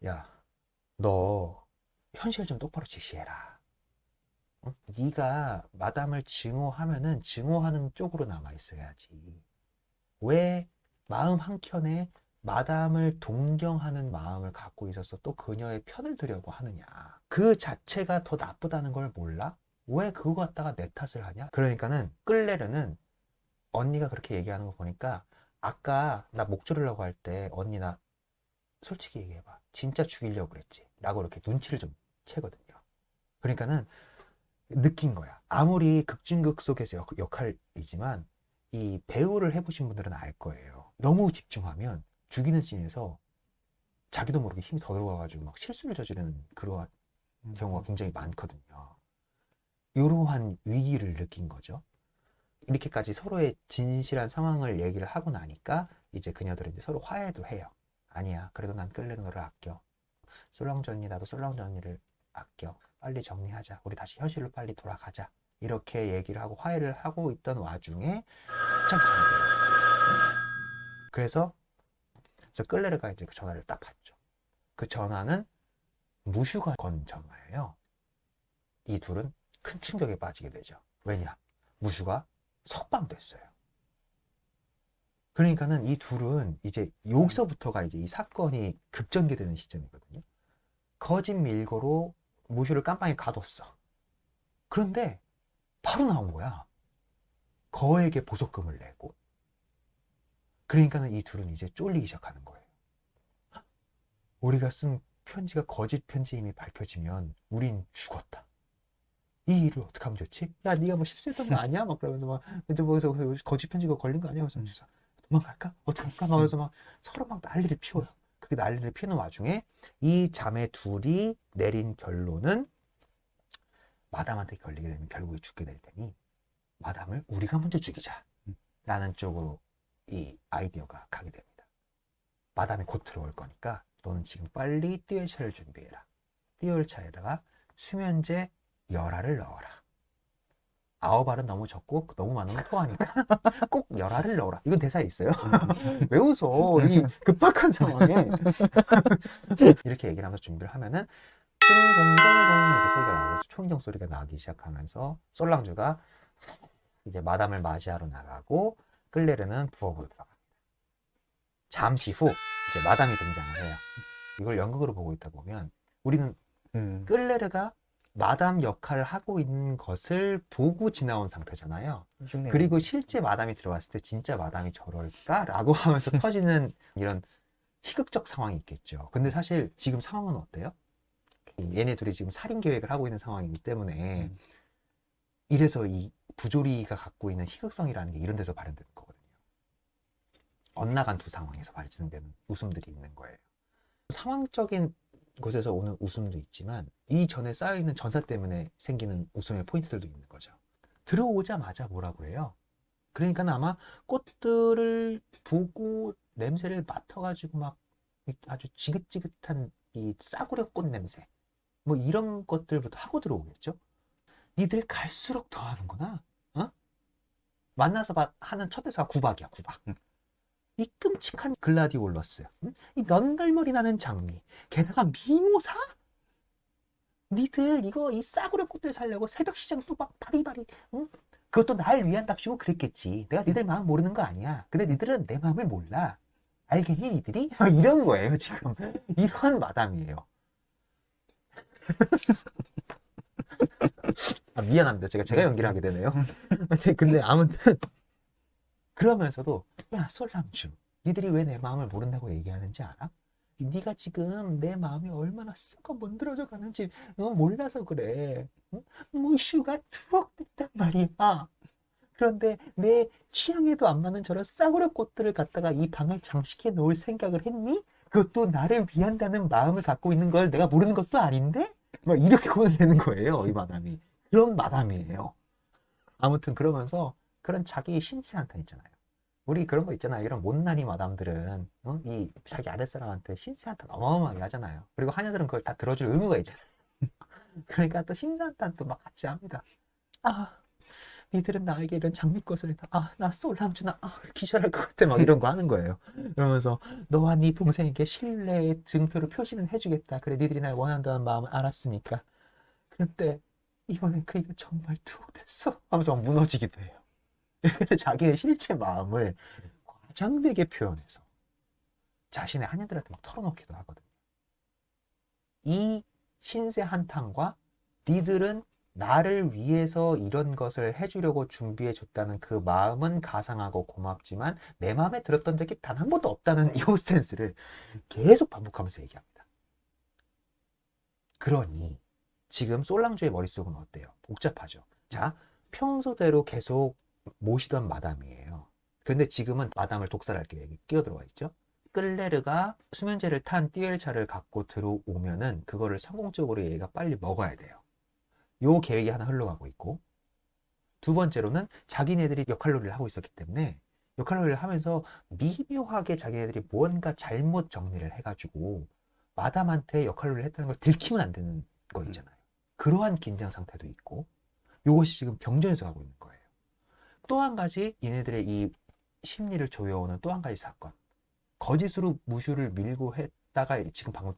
야, 너 현실 좀 똑바로 직시해라. 응? 네가 마담을 증오하면은 증오하는 쪽으로 남아 있어야지. 왜 마음 한켠에 마담을 동경하는 마음을 갖고 있어서 또 그녀의 편을 들려고 하느냐. 그 자체가 더 나쁘다는 걸 몰라? 왜 그거 갖다가 내 탓을 하냐? 그러니까는 끌레르는 언니가 그렇게 얘기하는 거 보니까 아까 나 목 조르려고 할 때 언니 나 솔직히 얘기해봐. 진짜 죽이려고 그랬지. 라고 이렇게 눈치를 좀 채거든요. 그러니까는 느낀 거야. 아무리 극중극 속에서 역할이지만 이 배우를 해보신 분들은 알 거예요. 너무 집중하면 죽이는 씬에서 자기도 모르게 힘이 더 들어가가지고 막 실수를 저지르는 그러한 경우가 굉장히 많거든요. 이러한 위기를 느낀 거죠. 이렇게까지 서로의 진실한 상황을 얘기를 하고 나니까 이제 그녀들은 이제 서로 화해도 해요. 아니야, 그래도 난 끌레르 너를 아껴. 솔랑주 언니, 나도 솔랑주 언니를 아껴. 빨리 정리하자. 우리 다시 현실로 빨리 돌아가자. 이렇게 얘기를 하고 화해를 하고 있던 와중에 갑자기 전화돼요. 그래서 끌레르가 이제 그 전화를 딱 받죠. 그 전화는 무슈가 건 전화예요. 이 둘은 큰 충격에 빠지게 되죠. 왜냐? 무슈가 석방됐어요. 그러니까는 이 둘은 이제 여기서부터가 이제 이 사건이 급전개되는 시점이거든요. 거짓 밀고로 무슈를 깜빵에 가뒀어. 그런데 바로 나온 거야. 거에게 보석금을 내고. 그러니까는 이 둘은 이제 쫄리기 시작하는 거예요. 우리가 쓴 편지가 거짓 편지임이 밝혀지면 우린 죽었다. 이 일을 어떻게 하면 좋지? 야, 네가 뭐 실수했던 거 아니야? 막 그러면서 막 이제 뭐서 거짓 편지가 걸린 거 아니야? 그래서 도망갈까? 어떻게 할까? 막 그래서 막 서로 막 난리를 피워요. 그렇게 난리를 피우는 와중에 이 자매 둘이 내린 결론은 마담한테 걸리게 되면 결국에 죽게 될 테니 마담을 우리가 먼저 죽이자 라는 쪽으로 이 아이디어가 가게 됩니다. 마담이 곧 들어올 거니까 너는 지금 빨리 띠열차를 준비해라. 띠열차에다가 수면제 열알을 넣어라. 9알은 너무 적고 너무 많으면 토하니까 꼭 열알을 넣어라. 이건 대사에 있어요. 왜 웃어? 이 급박한 상황에 이렇게 얘기를 하면서 준비를 하면은 띵동동동 이렇게 소리가 나오고 초인종 소리가 나기 시작하면서 솔랑주가 이제 마담을 맞이하러 나가고 끌레르는 부엌으로 들어갑니다. 잠시 후 이제 마담이 등장을 해요. 이걸 연극으로 보고 있다 보면 우리는 끌레르가 마담 역할을 하고 있는 것을 보고 지나온 상태잖아요. 그리고 실제 마담이 들어왔을 때 진짜 마담이 저럴까? 라고 하면서 터지는 이런 희극적 상황이 있겠죠. 근데 사실 지금 상황은 어때요? 얘네 둘이 지금 살인 계획을 하고 있는 상황이기 때문에 이래서 이 부조리가 갖고 있는 희극성이라는 게 이런 데서 발현되는 거거든요. 엇나간 두 상황에서 발생되는 웃음들이 있는 거예요. 상황적인 곳에서 오는 웃음도 있지만 이 전에 쌓여있는 전사 때문에 생기는 웃음의 포인트들도 있는 거죠. 들어오자마자 뭐라고 해요? 그러니까 아마 꽃들을 보고 냄새를 맡아가지고 막 아주 지긋지긋한 이 싸구려 꽃 냄새 뭐 이런 것들부터 하고 들어오겠죠. 니들 갈수록 더 하는구나. 어? 만나서 하는 첫 대사가 구박이야, 구박. 이 끔찍한 글라디올러스, 이 넌갈머리 나는 장미, 게다가 미모사? 니들 이거 이 싸구려 꽃들 살려고 새벽 시장 또 막 바리바리, 응? 그것도 날 위한답시고 그랬겠지. 내가 니들 마음 모르는 거 아니야. 근데 니들은 내 마음을 몰라. 알겠니 니들이? 이런 거예요 지금. 이런 마담이에요. 미안합니다. 제가 연기를 하게 되네요. 근데 아무튼 그러면서도 야 솔랑주 니들이 왜 내 마음을 모른다고 얘기하는지 알아? 네가 지금 내 마음이 얼마나 썩어 문드러져 가는지 몰라서 그래. 응? 무슈가 투옥됐단 말이야. 그런데 내 취향에도 안 맞는 저런 싸구려 꽃들을 갖다가 이 방을 장식해 놓을 생각을 했니? 그것도 나를 위한다는 마음을 갖고 있는 걸 내가 모르는 것도 아닌데? 막 이렇게 혼을 내는 거예요, 이 마담이. 그런 마담이에요. 아무튼 그러면서 그런 자기 신세 한탄 있잖아요. 우리 그런 거 있잖아요. 이런 못난이 마담들은 이 자기 아랫사람한테 신세 한탄 어마어마하게 하잖아요. 그리고 하녀들은 그걸 다 들어줄 의무가 있잖아요. 그러니까 또 신세 한탄 또 막 같이 합니다. 아, 니들은 나에게 이런 장미꽃을 했다. 나 솔람주나, 기절할 것 같아. 막 이런 거 하는 거예요. 그러면서 너와 네 동생에게 신뢰의 증표를 표시는 해주겠다. 그래, 니들이 날 원한다는 마음을 알았으니까. 그런데 이번엔 그이가 정말 투옥됐어. 하면서 막 무너지기도 해요. 그래서 자기의 실제 마음을 과장되게 표현해서 자신의 하녀들한테 막 털어놓기도 하거든요. 이 신세 한탄과 니들은 나를 위해서 이런 것을 해주려고 준비해 줬다는 그 마음은 가상하고 고맙지만 내 마음에 들었던 적이 단 한 번도 없다는 이 스탠스를 계속 반복하면서 얘기합니다. 그러니 지금 솔랑주의 머릿속은 어때요? 복잡하죠. 자, 평소대로 계속 모시던 마담이에요. 그런데 지금은 마담을 독살할 계획이 끼어들어와 있죠. 끌레르가 수면제를 탄 띠엘차를 갖고 들어오면은 그거를 성공적으로 얘가 빨리 먹어야 돼요. 요 계획이 하나 흘러가고 있고, 두 번째로는 자기네들이 역할놀이를 하고 있었기 때문에 역할놀이를 하면서 미묘하게 자기네들이 뭔가 잘못 정리를 해가지고 마담한테 역할놀이를 했다는 걸 들키면 안 되는 거 있잖아요. 그러한 긴장 상태도 있고, 요것이 지금 병전에서 가고 있는 거예요. 또 한 가지 얘네들의 이 심리를 조여오는 또 한 가지 사건. 거짓으로 무슈를 밀고 했다가 지금 방금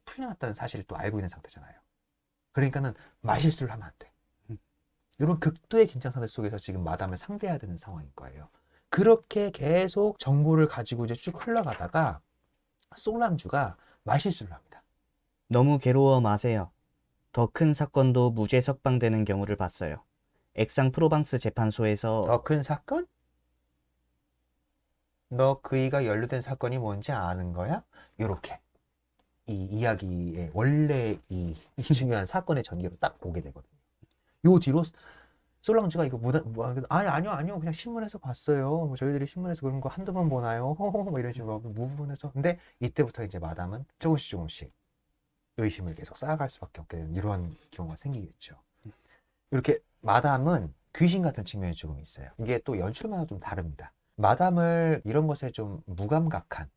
풀려났다는 사실을 또 알고 있는 상태잖아요. 그러니까는 말실수를 하면 안 돼. 이런 극도의 긴장 상태 속에서 지금 마담을 상대해야 되는 상황인 거예요. 그렇게 계속 정보를 가지고 이제 쭉 흘러가다가 솔람주가 말실수를 합니다. 너무 괴로워 마세요. 더 큰 사건도 무죄 석방되는 경우를 봤어요. 액상 프로방스 재판소에서 더 큰 사건? 너 그이가 연루된 사건이 뭔지 아는 거야? 요렇게 이 이야기의 원래 이 중요한 사건의 전개로 딱 보게 되거든요. 요 뒤로 솔랑주가 이거 아니요 그냥 신문에서 봤어요. 뭐 저희들이 신문에서 그런 거 한두 번 보나요? 호호호 뭐 이런 식으로 무분해서. 근데 이때부터 이제 마담은 조금씩 의심을 계속 쌓아갈 수밖에 없게 되는 이런 경우가 생기겠죠. 이렇게 마담은 귀신 같은 측면이 조금 있어요. 이게 또 연출마다 좀 다릅니다. 마담을 이런 것에 좀 무감각한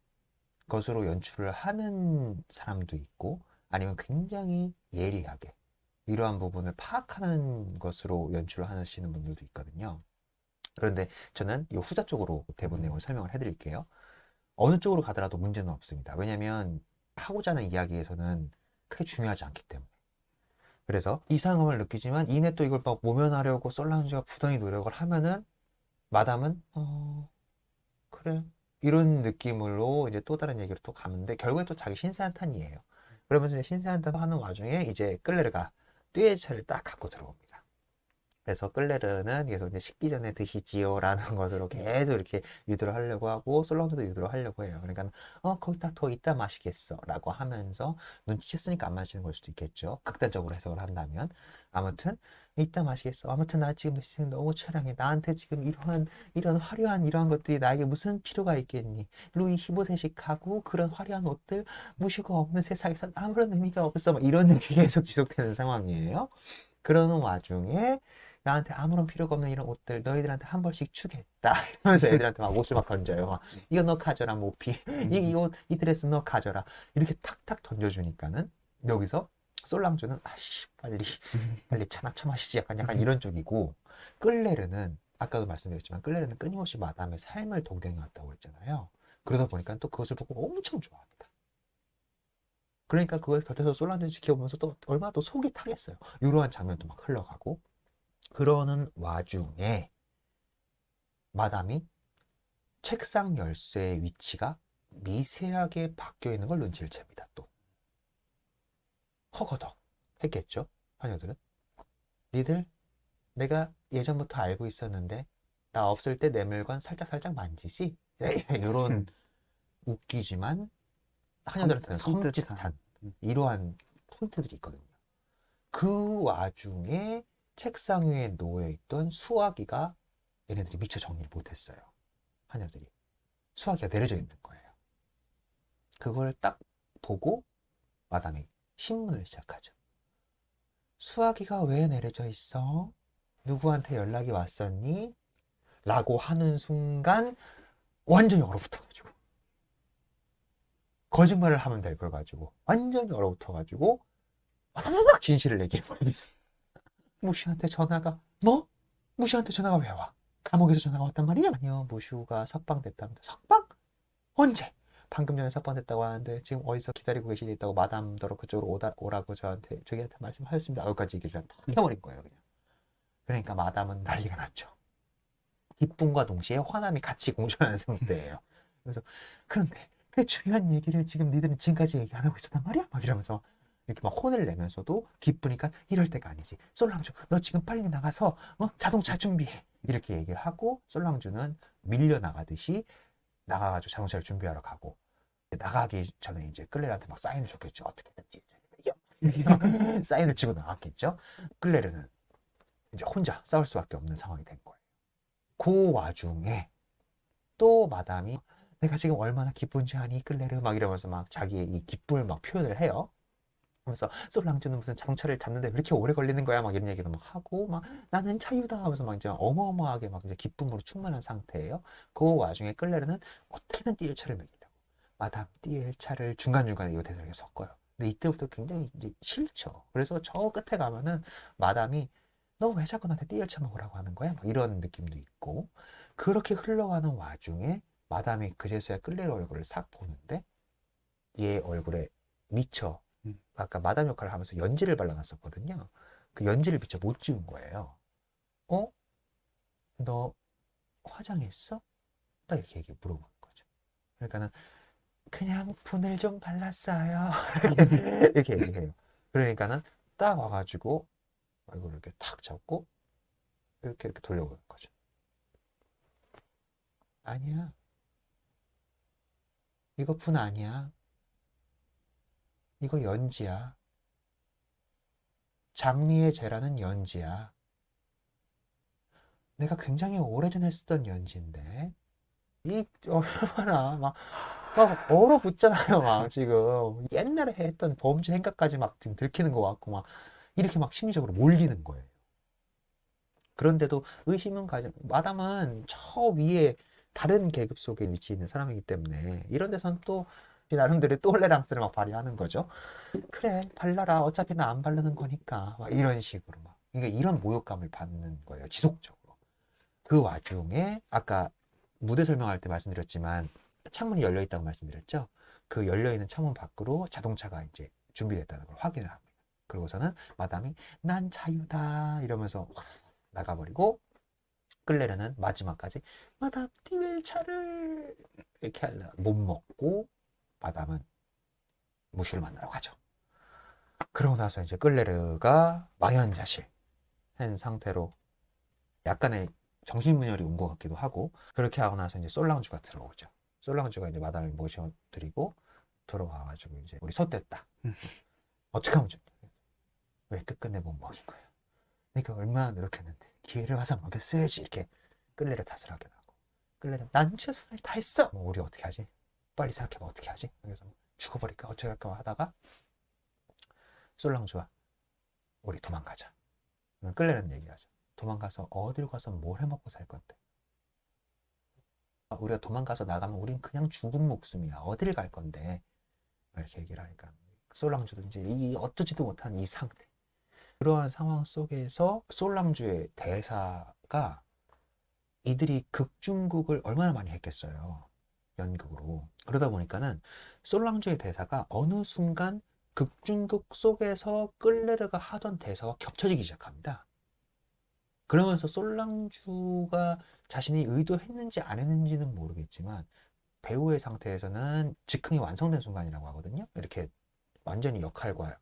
것으로 연출을 하는 사람도 있고, 아니면 굉장히 예리하게 이러한 부분을 파악하는 것으로 연출을 하시는 분들도 있거든요. 그런데 저는 이 후자 쪽으로 대본 내용을 설명을 해드릴게요. 어느 쪽으로 가더라도 문제는 없습니다. 왜냐하면 하고자 하는 이야기에서는 크게 중요하지 않기 때문에. 그래서 이상함을 느끼지만 이내 또 이걸 막 모면하려고 솔라운지가 부단히 노력을 하면은 마담은 그래 이런 느낌으로 이제 또 다른 얘기로 또 가는데 결국에 또 자기 신세한탄이에요. 그러면서 이제 신세한탄 하는 와중에 이제 끌레르가 듀의 차를 딱 갖고 들어옵니다. 그래서 끌레르는 계속 이제 식기 전에 드시지요라는 것으로 계속 이렇게 유도를 하려고 하고 솔랑주도 유도를 하려고 해요. 그러니까 거기 딱 더 이따 마시겠어라고 하면서 눈치챘으니까 안 마시는 걸 수도 있겠죠. 극단적으로 해석을 한다면 아무튼 이따 마시겠어. 아무튼 나 지금 너무 처량해. 나한테 지금 이런 화려한 이러한 것들이 나에게 무슨 필요가 있겠니? 루이 15세씩 하고 그런 화려한 옷들 무시가 없는 세상에서 아무런 의미가 없어. 막 이런 게 계속 지속되는 상황이에요. 그러는 와중에 나한테 아무런 필요가 없는 이런 옷들 너희들한테 한 벌씩 주겠다 이러면서 애들한테 막 옷을 막 던져요. 이거 너 가져라 모피. 이 옷, 이 드레스 너 가져라. 이렇게 탁탁 던져주니까는 여기서 솔랑주는 아씨 빨리 차나 처마시지 약간 이런 쪽이고, 끌레르는 아까도 말씀드렸지만 끌레르는 끊임없이 마담의 삶을 동경해 왔다고 했잖아요. 그러다 보니까 또 그것을 보고 엄청 좋아합니다. 그러니까 그걸 곁에서 솔란주를 지켜보면서 또 얼마나 또 속이 타겠어요. 이러한 장면도 막 흘러가고. 그러는 와중에 마담이 책상 열쇠의 위치가 미세하게 바뀌어 있는 걸 눈치를 챕니다. 또 허거덕 했겠죠, 하녀들은. 니들 내가 예전부터 알고 있었는데 나 없을 때 내 물건 살짝 만지지? 이런 웃기지만 하녀들한테는 섬뜩한. 섬찟한 이러한 포인트들이 있거든요. 그 와중에 책상 위에 놓여있던 수화기가 얘네들이 미처 정리를 못했어요. 하녀들이. 수화기가 내려져 있는 거예요. 그걸 딱 보고 마담이 신문을 시작하죠. 수화기가 왜 내려져 있어? 누구한테 연락이 왔었니? 라고 하는 순간 완전히 얼어붙어가지고 거짓말을 하면 될 걸 가지고 완전히 얼어붙어가지고 막 진실을 얘기해버리면서 무슈한테 전화가 뭐? 무슈한테 전화가 왜 와? 감옥에서 전화가 왔단 말이야? 아니요, 무슈가 석방됐답니다. 석방? 언제? 방금 전에 석방됐다고 하는데 지금 어디서 기다리고 계시다고 마담더러 그쪽으로 오라고 저희한테 말씀하셨습니다. 여기까지 얘기를 다 해버린 거예요, 그냥. 그러니까 마담은 난리가 났죠. 기쁨과 동시에 화남이 같이 공존하는 상태예요. 그래서 그런데 그 중요한 얘기를 지금 니들은 지금까지 얘기 안 하고 있었단 말이야? 막 이러면서 이렇게 막 혼을 내면서도 기쁘니까 이럴 때가 아니지. 솔랑주, 너 지금 빨리 나가서 자동차 준비해. 이렇게 얘기를 하고 솔랑주는 밀려 나가듯이 나가가지고 자동차를 준비하러 가고 나가기 전에 이제 클레르한테 막 사인을 줬겠죠. 어떻게든지 사인을 치고 나갔겠죠. 클레르는 이제 혼자 싸울 수밖에 없는 상황이 된 거예요. 그 와중에 또 마담이 내가 지금 얼마나 기쁜지 아니 클레르 막 이러면서 막 자기의 이 기쁨을 막 표현을 해요. 그래서 솔랑주는 무슨 자동차를 잡는데 왜 이렇게 오래 걸리는 거야 막 이런 얘기도 막 하고 막 나는 자유다 하면서 막 이제 어마어마하게 막 이제 기쁨으로 충만한 상태예요. 그 와중에 클레르는 어떻게든 띠엘차를 먹이려고 마담 띠엘차를 중간중간에 이 대사를 섞어요. 근데 이때부터 굉장히 이제 싫죠. 그래서 저 끝에 가면은 마담이 너 왜 자꾸 나한테 띠엘차 먹으라고 하는 거야? 막 이런 느낌도 있고 그렇게 흘러가는 와중에 마담이 그제서야 클레르 얼굴을 싹 보는데 얘 얼굴에 미쳐 아까 마담 역할을 하면서 연지를 발라놨었거든요. 그 연지를 미처 못 지운 거예요. 어? 너 화장했어? 딱 이렇게 물어보는 거죠. 그러니까는 그냥 분을 좀 발랐어요. 이렇게 얘기해요. 그러니까는 딱 와가지고 얼굴을 이렇게 탁 잡고 이렇게 돌려보는 거죠. 아니야. 이거 분 아니야. 이거 연지야. 장미의 재라는 연지야. 내가 굉장히 오래전에 쓰던 연지인데 이 얼마나 막 얼어붙잖아요. 막 지금 옛날에 했던 범죄 행각까지 막 지금 들키는 것 같고 막 이렇게 막 심리적으로 몰리는 거예요. 그런데도 의심은 가지 마담은 저 위에 다른 계급 속에 위치해 있는 사람이기 때문에 이런 데선 또 나름대로 똘레랑스를 막 발휘하는 거죠. 그래 발라라 어차피 나 안 바르는 거니까 막 이런 식으로 막 그러니까 이런 모욕감을 받는 거예요. 지속적으로. 그 와중에 아까 무대 설명할 때 말씀드렸지만 창문이 열려 있다고 말씀드렸죠. 그 열려 있는 창문 밖으로 자동차가 이제 준비됐다는 걸 확인을 합니다. 그러고서는 마담이 난 자유다 이러면서 확 나가버리고 클레르는 마지막까지 마담 티웰차를 이렇게 하려 못 먹고 마담은 무슈를 만나러 가죠. 그러고 나서 이제 클레르가 망연자실 한 상태로 약간의 정신분열이 온 것 같기도 하고 그렇게 하고 나서 이제 솔랑주가 들어오죠. 솔랑주가 이제 마담을 모셔드리고 들어와가지고 이제 우리 솥됐다. 어떻게 하면 좋냐? 왜 끝끝내 못 먹인 거야? 내가 얼마나 노력했는데 기회를 와서 먹였어야지 이렇게 끌레를 탓을 하게 하고 끌레는 난 최선을 다했어. 뭐 우리 어떻게 하지? 빨리 생각해봐 어떻게 하지? 그래서 죽어버릴까 어떻게 할까 하다가 솔랑주와 우리 도망가자. 끌레는 얘기하죠. 도망가서 어딜 가서 뭘 해먹고 살 건데? 우리가 도망가서 나가면 우린 그냥 죽은 목숨이야. 어딜 갈 건데? 이렇게 얘기를 하니까 솔랑주도 이제 이 어쩌지도 못한 이 상태. 그러한 상황 속에서 솔랑주의 대사가 이들이 극중극을 얼마나 많이 했겠어요. 연극으로. 그러다 보니까는 솔랑주의 대사가 어느 순간 극중극 속에서 끌레르가 하던 대사와 겹쳐지기 시작합니다. 그러면서 솔랑주가 자신이 의도했는지 안 했는지는 모르겠지만 배우의 상태에서는 즉흥이 완성된 순간이라고 하거든요. 이렇게 완전히 역할과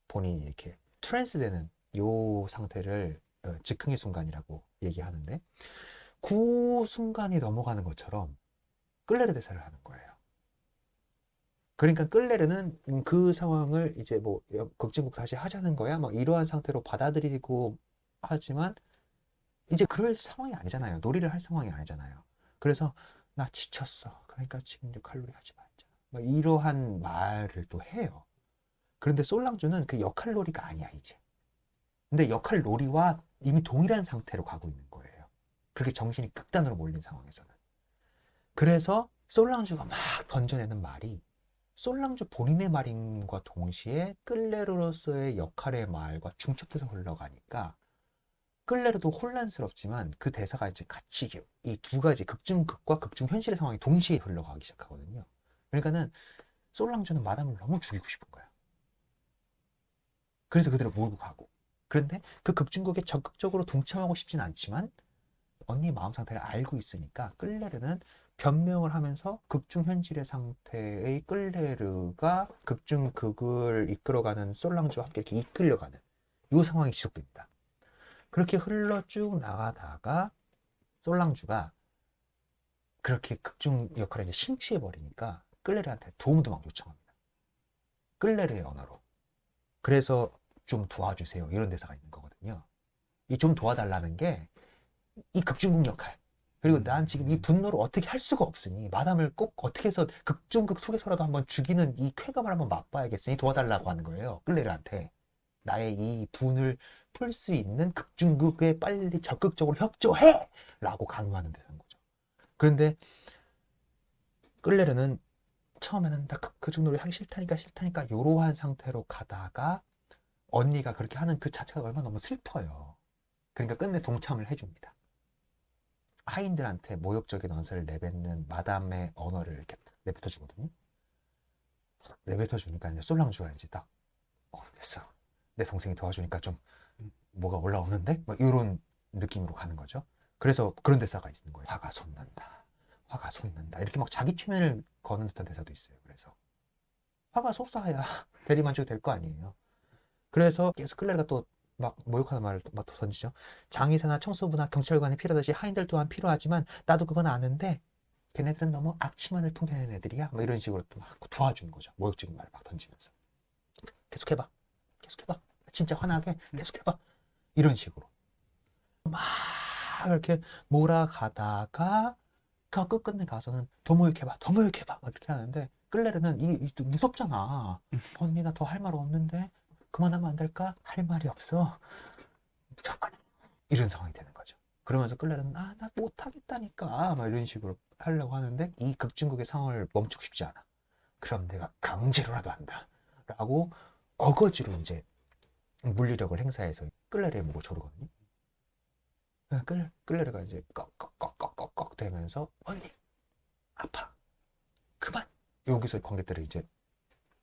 본인이 이렇게 트랜스 되는 요 상태를 즉흥의 순간이라고 얘기하는데 그 순간이 넘어가는 것처럼 끌레르 대사를 하는 거예요. 그러니까 끌레르는 그 상황을 이제 뭐 극진국 다시 하자는 거야 막 이러한 상태로 받아들이고 하지만 이제 그럴 상황이 아니잖아요. 놀이를 할 상황이 아니잖아요. 그래서 나 지쳤어. 그러니까 지금 이제 칼로리 하지 말자. 막 이러한 말을 또 해요. 그런데 솔랑주는 그 역할놀이가 아니야 이제. 근데 역할놀이와 이미 동일한 상태로 가고 있는 거예요. 그렇게 정신이 극단으로 몰린 상황에서는. 그래서 솔랑주가 막 던져내는 말이 솔랑주 본인의 말임과 동시에 끌레르로서의 역할의 말과 중첩돼서 흘러가니까 끌레르도 혼란스럽지만 그 대사가 이제 같이 이 두 가지 극중극과 극중현실의 상황이 동시에 흘러가기 시작하거든요. 그러니까는 솔랑주는 마담을 너무 죽이고 싶은 거야. 그래서 그대로 몰고 가고. 그런데 그 극중극에 적극적으로 동참하고 싶진 않지만 언니의 마음 상태를 알고 있으니까 끌레르는 변명을 하면서 극중현실의 상태의 끌레르가 극중극을 이끌어가는 솔랑주와 함께 이렇게 이끌려가는 이 상황이 지속됩니다. 그렇게 흘러 쭉 나가다가 솔랑주가 그렇게 극중 역할에 이제 심취해 버리니까 끌레르한테 도움도 막 요청합니다. 끌레르의 언어로. 그래서 좀 도와주세요. 이런 대사가 있는 거거든요. 이 좀 도와달라는 게 이 극중극 역할. 그리고 난 지금 이 분노를 어떻게 할 수가 없으니 마담을 꼭 어떻게 해서 극중극 속에서라도 한번 죽이는 이 쾌감을 한번 맛봐야겠으니 도와달라고 하는 거예요. 끌레르한테. 나의 이 분을 풀 수 있는 극중극에 빨리 적극적으로 협조해! 라고 강요하는 대사인 거죠. 그런데 끌레르는 처음에는 나 극중놀이 하기 싫다니까 요러한 상태로 가다가 언니가 그렇게 하는 그 자체가 얼마나 너무 슬퍼요. 그러니까 끝내 동참을 해줍니다. 하인들한테 모욕적인 언사를 내뱉는 마담의 언어를 이렇게 내뱉어 주거든요. 내뱉어 주니까 이제 솔랑주가 이제 딱 됐어. 내 동생이 도와주니까 좀 뭐가 올라오는데? 막 이런 느낌으로 가는 거죠. 그래서 그런 대사가 있는 거예요. 화가 솟는다. 화가 솟는다. 이렇게 막 자기 최면을 거는 듯한 대사도 있어요. 그래서 화가 솟아야 대리만족이 될 거 아니에요. 그래서 계속 클레르가 또 막 모욕하는 말을 막 던지죠. 장의사나 청소부나 경찰관이 필요하듯이 하인들 또한 필요하지만 나도 그건 아는데 걔네들은 너무 악취만을 풍기는 애들이야. 뭐 이런 식으로 또 막 도와주는 거죠. 모욕적인 말을 막 던지면서 계속해봐. 계속해봐. 진짜 화나게 계속해봐. 이런 식으로 막 이렇게 몰아가다가 그 끝끝내 가서는 더 모욕해봐. 더 모욕해봐. 막 이렇게 하는데 끌레르는 이게 무섭잖아. 언니 나 더 할 말 없는데 그만하면 안 될까? 할 말이 없어. 무조건 이런 상황이 되는 거죠. 그러면서 끌레르는 나 못하겠다니까 막 이런 식으로 하려고 하는데 이 극중극의 상황을 멈추고 싶지 않아. 그럼 내가 강제로라도 한다. 라고 어거지로 이제 물리력을 행사해서 끌레르의 목을 조르거든요. 끌레르가 이제 꺽꺽꺽꺽꺽 되면서 언니 아파 그만. 여기서 관객들이 이제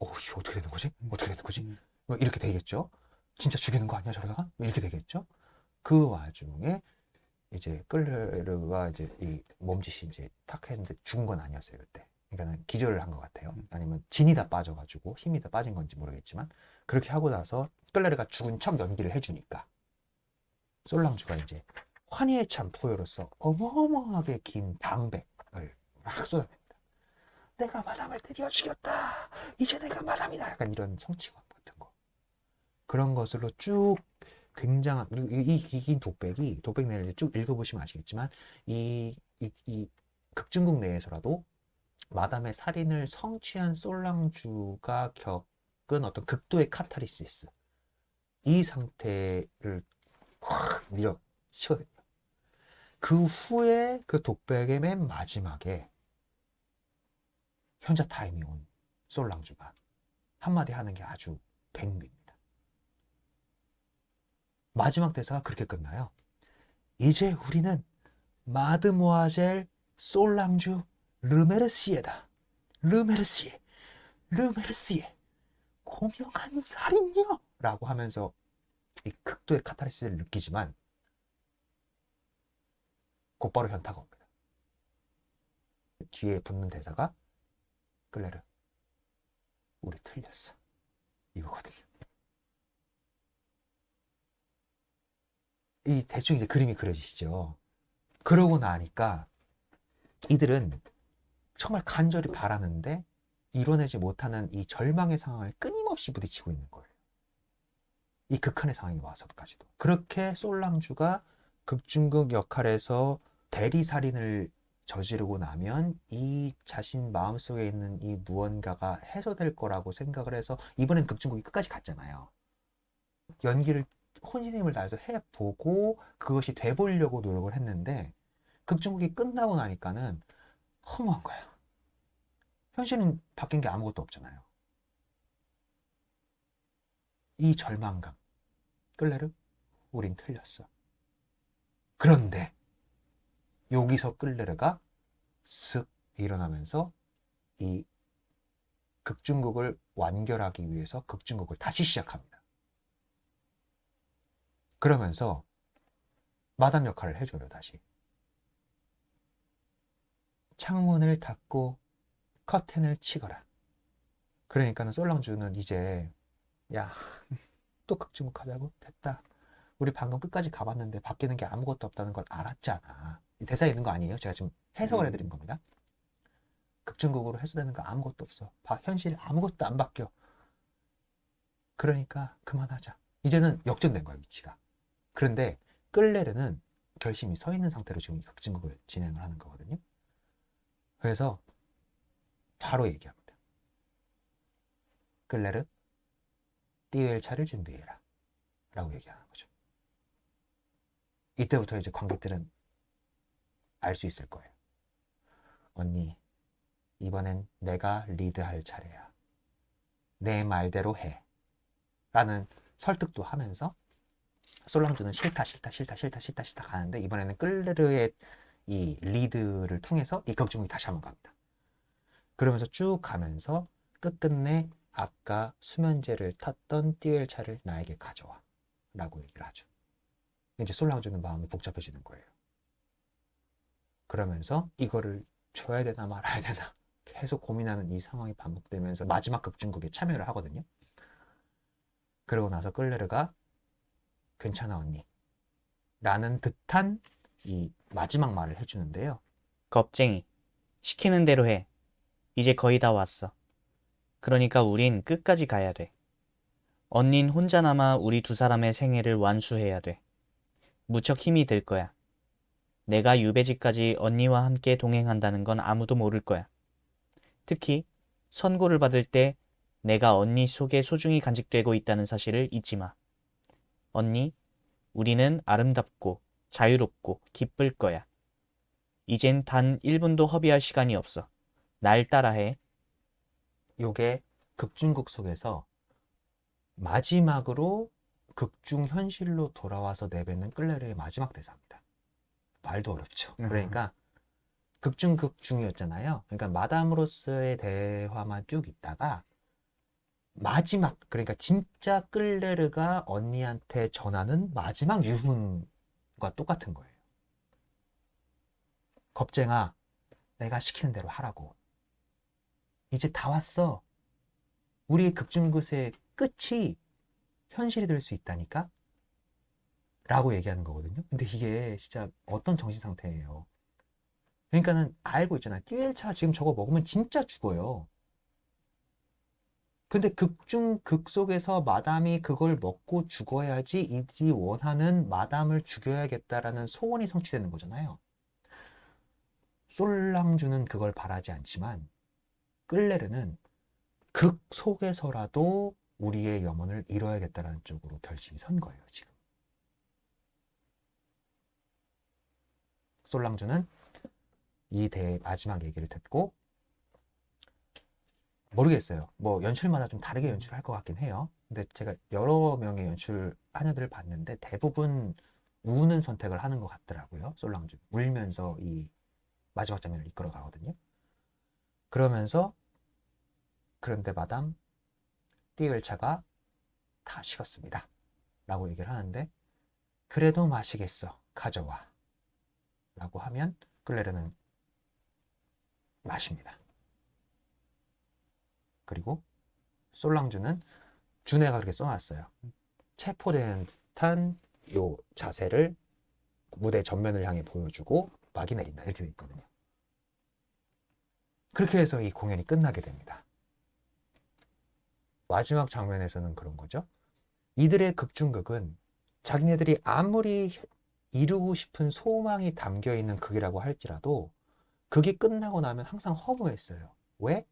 이거 어떻게 되는 거지? 어떻게 되는 거지? 뭐 이렇게 되겠죠. 진짜 죽이는 거 아니야 저러다가? 뭐 이렇게 되겠죠. 그 와중에 이제 끌레르가 이제 이 몸짓이 이제 탁 했는데 죽은 건 아니었어요 그때. 그러니까는 기절을 한 것 같아요. 아니면 진이 다 빠져가지고 힘이 다 빠진 건지 모르겠지만 그렇게 하고 나서 끌레르가 죽은 척 연기를 해주니까 솔랑주가 이제 환희에 찬 포효로서 어마어마하게 긴 방백을 막 쏟아냅니다. 내가 마담을 드디어 죽였다. 이제 내가 마담이다. 약간 이런 성취감 같은 거. 그런 것으로 쭉 굉장한 그리고 이 긴 독백 내를 쭉 읽어보시면 아시겠지만 이 극중국 내에서라도 마담의 살인을 성취한 솔랑주가 겪은 어떤 극도의 카타르시스 이 상태를 확 밀어치거든요. 그 후에 그 독백의 맨 마지막에 현자 타임이 온 솔랑주가 한마디 하는 게 아주 백미입니다. 마지막 대사가 그렇게 끝나요. 이제 우리는 마드모아젤 솔랑주 르메르시에다. 르메르시에 고명한 살인녀 라고 하면서 이 극도의 카타르시스를 느끼지만 곧바로 현타가 옵니다. 뒤에 붙는 대사가 끌레르 우리 틀렸어 이거거든요. 이 대충 이제 그림이 그려지시죠. 그러고 나니까 이들은 정말 간절히 바라는데 이뤄내지 못하는 이 절망의 상황을 끊임없이 부딪히고 있는 거예요. 이 극한의 상황이 와서까지도. 그렇게 솔랑주가 극중극 역할에서 대리살인을 저지르고 나면 이 자신 마음속에 있는 이 무언가가 해소될 거라고 생각을 해서 이번엔 극중극이 끝까지 갔잖아요. 연기를 혼신의 힘을 다해서 해보고 그것이 돼보려고 노력을 했는데 극중극이 끝나고 나니까는 허무한 거야. 현실은 바뀐 게 아무것도 없잖아요. 이 절망감. 끌레르, 우린 틀렸어. 그런데 여기서 끌레르가 슥 일어나면서 이 극중극을 완결하기 위해서 극중극을 다시 시작합니다. 그러면서 마담 역할을 해줘요, 다시. 창문을 닫고 커튼을 치거라. 그러니까는 솔랑주는 이제 야, 또 극중극 하자고? 됐다. 우리 방금 끝까지 가봤는데 바뀌는 게 아무것도 없다는 걸 알았잖아. 이 대사에 있는 거 아니에요? 제가 지금 해석을 해드린 겁니다. 극중극으로 해소되는 거 아무것도 없어. 현실 아무것도 안 바뀌어. 그러니까 그만하자. 이제는 역전된 거야, 위치가. 그런데 끌레르는 결심이 서 있는 상태로 지금 극중극을 진행을 하는 거거든요. 그래서 바로 얘기합니다. 끌레르, 띠웰 차를 준비해라. 라고 얘기하는 거죠. 이때부터 이제 관객들은 알 수 있을 거예요. 언니, 이번엔 내가 리드할 차례야. 내 말대로 해. 라는 설득도 하면서 솔랑주는 싫다 가는데 이번에는 끌레르의 이 리드를 통해서 이 극중극이 다시 한번 갑니다. 그러면서 쭉 가면서 끝끝내 아까 수면제를 탔던 띠웰 차를 나에게 가져와. 라고 얘기를 하죠. 이제 솔랑주는 마음이 복잡해지는 거예요. 그러면서 이거를 줘야 되나 말아야 되나 계속 고민하는 이 상황이 반복되면서 마지막 극중극에 참여를 하거든요. 그러고 나서 끌레르가 괜찮아 언니 라는 듯한 이 마지막 말을 해주는데요. 겁쟁이. 시키는 대로 해. 이제 거의 다 왔어. 그러니까 우린 끝까지 가야 돼. 언닌 혼자 남아 우리 두 사람의 생애를 완수해야 돼. 무척 힘이 들 거야. 내가 유배지까지 언니와 함께 동행한다는 건 아무도 모를 거야. 특히 선고를 받을 때 내가 언니 속에 소중히 간직되고 있다는 사실을 잊지 마. 언니, 우리는 아름답고 자유롭고 기쁠 거야. 이젠 단 1분도 허비할 시간이 없어. 날 따라해. 요게 극중극 속에서 마지막으로 극중 현실로 돌아와서 내뱉는 끌레르의 마지막 대사입니다. 말도 어렵죠. 그러니까 극중극 중이었잖아요. 그러니까 마담으로서의 대화만 쭉 있다가 마지막, 그러니까 진짜 끌레르가 언니한테 전하는 마지막 유훈과 똑같은 거예요. 겁쟁아, 내가 시키는 대로 하라고. 이제 다 왔어. 우리의 극중극의 끝이 현실이 될 수 있다니까? 라고 얘기하는 거거든요. 근데 이게 진짜 어떤 정신 상태예요. 그러니까는 알고 있잖아요. 띠웰차 지금 저거 먹으면 진짜 죽어요. 근데 극중극 속에서 마담이 그걸 먹고 죽어야지 이들이 원하는 마담을 죽여야겠다라는 소원이 성취되는 거잖아요. 솔랑주는 그걸 바라지 않지만 끌레르는 극 속에서라도 우리의 염원을 이뤄야겠다라는 쪽으로 결심이 선 거예요, 지금. 솔랑주는 이 대의 마지막 얘기를 듣고 모르겠어요. 뭐 연출마다 좀 다르게 연출할 것 같긴 해요. 근데 제가 여러 명의 연출 하녀들을 봤는데 대부분 우는 선택을 하는 것 같더라고요. 솔랑주 울면서 이 마지막 장면을 이끌어 가거든요. 그러면서 그런데 마담 띠웰차가 다 식었습니다. 라고 얘기를 하는데 그래도 마시겠어. 가져와. 라고 하면 끌레르는 마십니다. 그리고 솔랑주는 준해가 그렇게 써놨어요. 체포되는 듯한 요 자세를 무대 전면을 향해 보여주고 막이 내린다. 이렇게 돼 있거든요. 그렇게 해서 이 공연이 끝나게 됩니다. 마지막 장면에서는 그런 거죠. 이들의 극중극은 자기네들이 아무리 이루고 싶은 소망이 담겨 있는 극이라고 할지라도 극이 끝나고 나면 항상 허무했어요. 왜?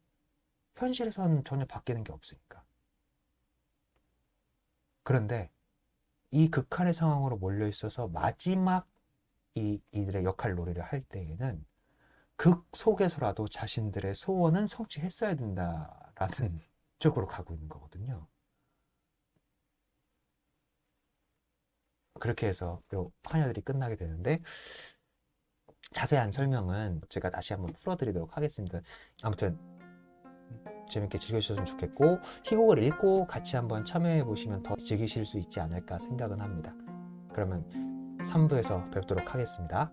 현실에서는 전혀 바뀌는 게 없으니까. 그런데 이 극한의 상황으로 몰려 있어서 마지막 이들의 역할 놀이를 할 때에는 극 속에서라도 자신들의 소원은 성취했어야 된다라는 쪽으로 가고 있는 거거든요. 그렇게 해서 요 화녀들이 끝나게 되는데 자세한 설명은 제가 다시 한번 풀어드리도록 하겠습니다. 아무튼 재밌게 즐겨주셨으면 좋겠고 희곡을 읽고 같이 한번 참여해 보시면 더 즐기실 수 있지 않을까 생각은 합니다. 그러면 3부에서 뵙도록 하겠습니다.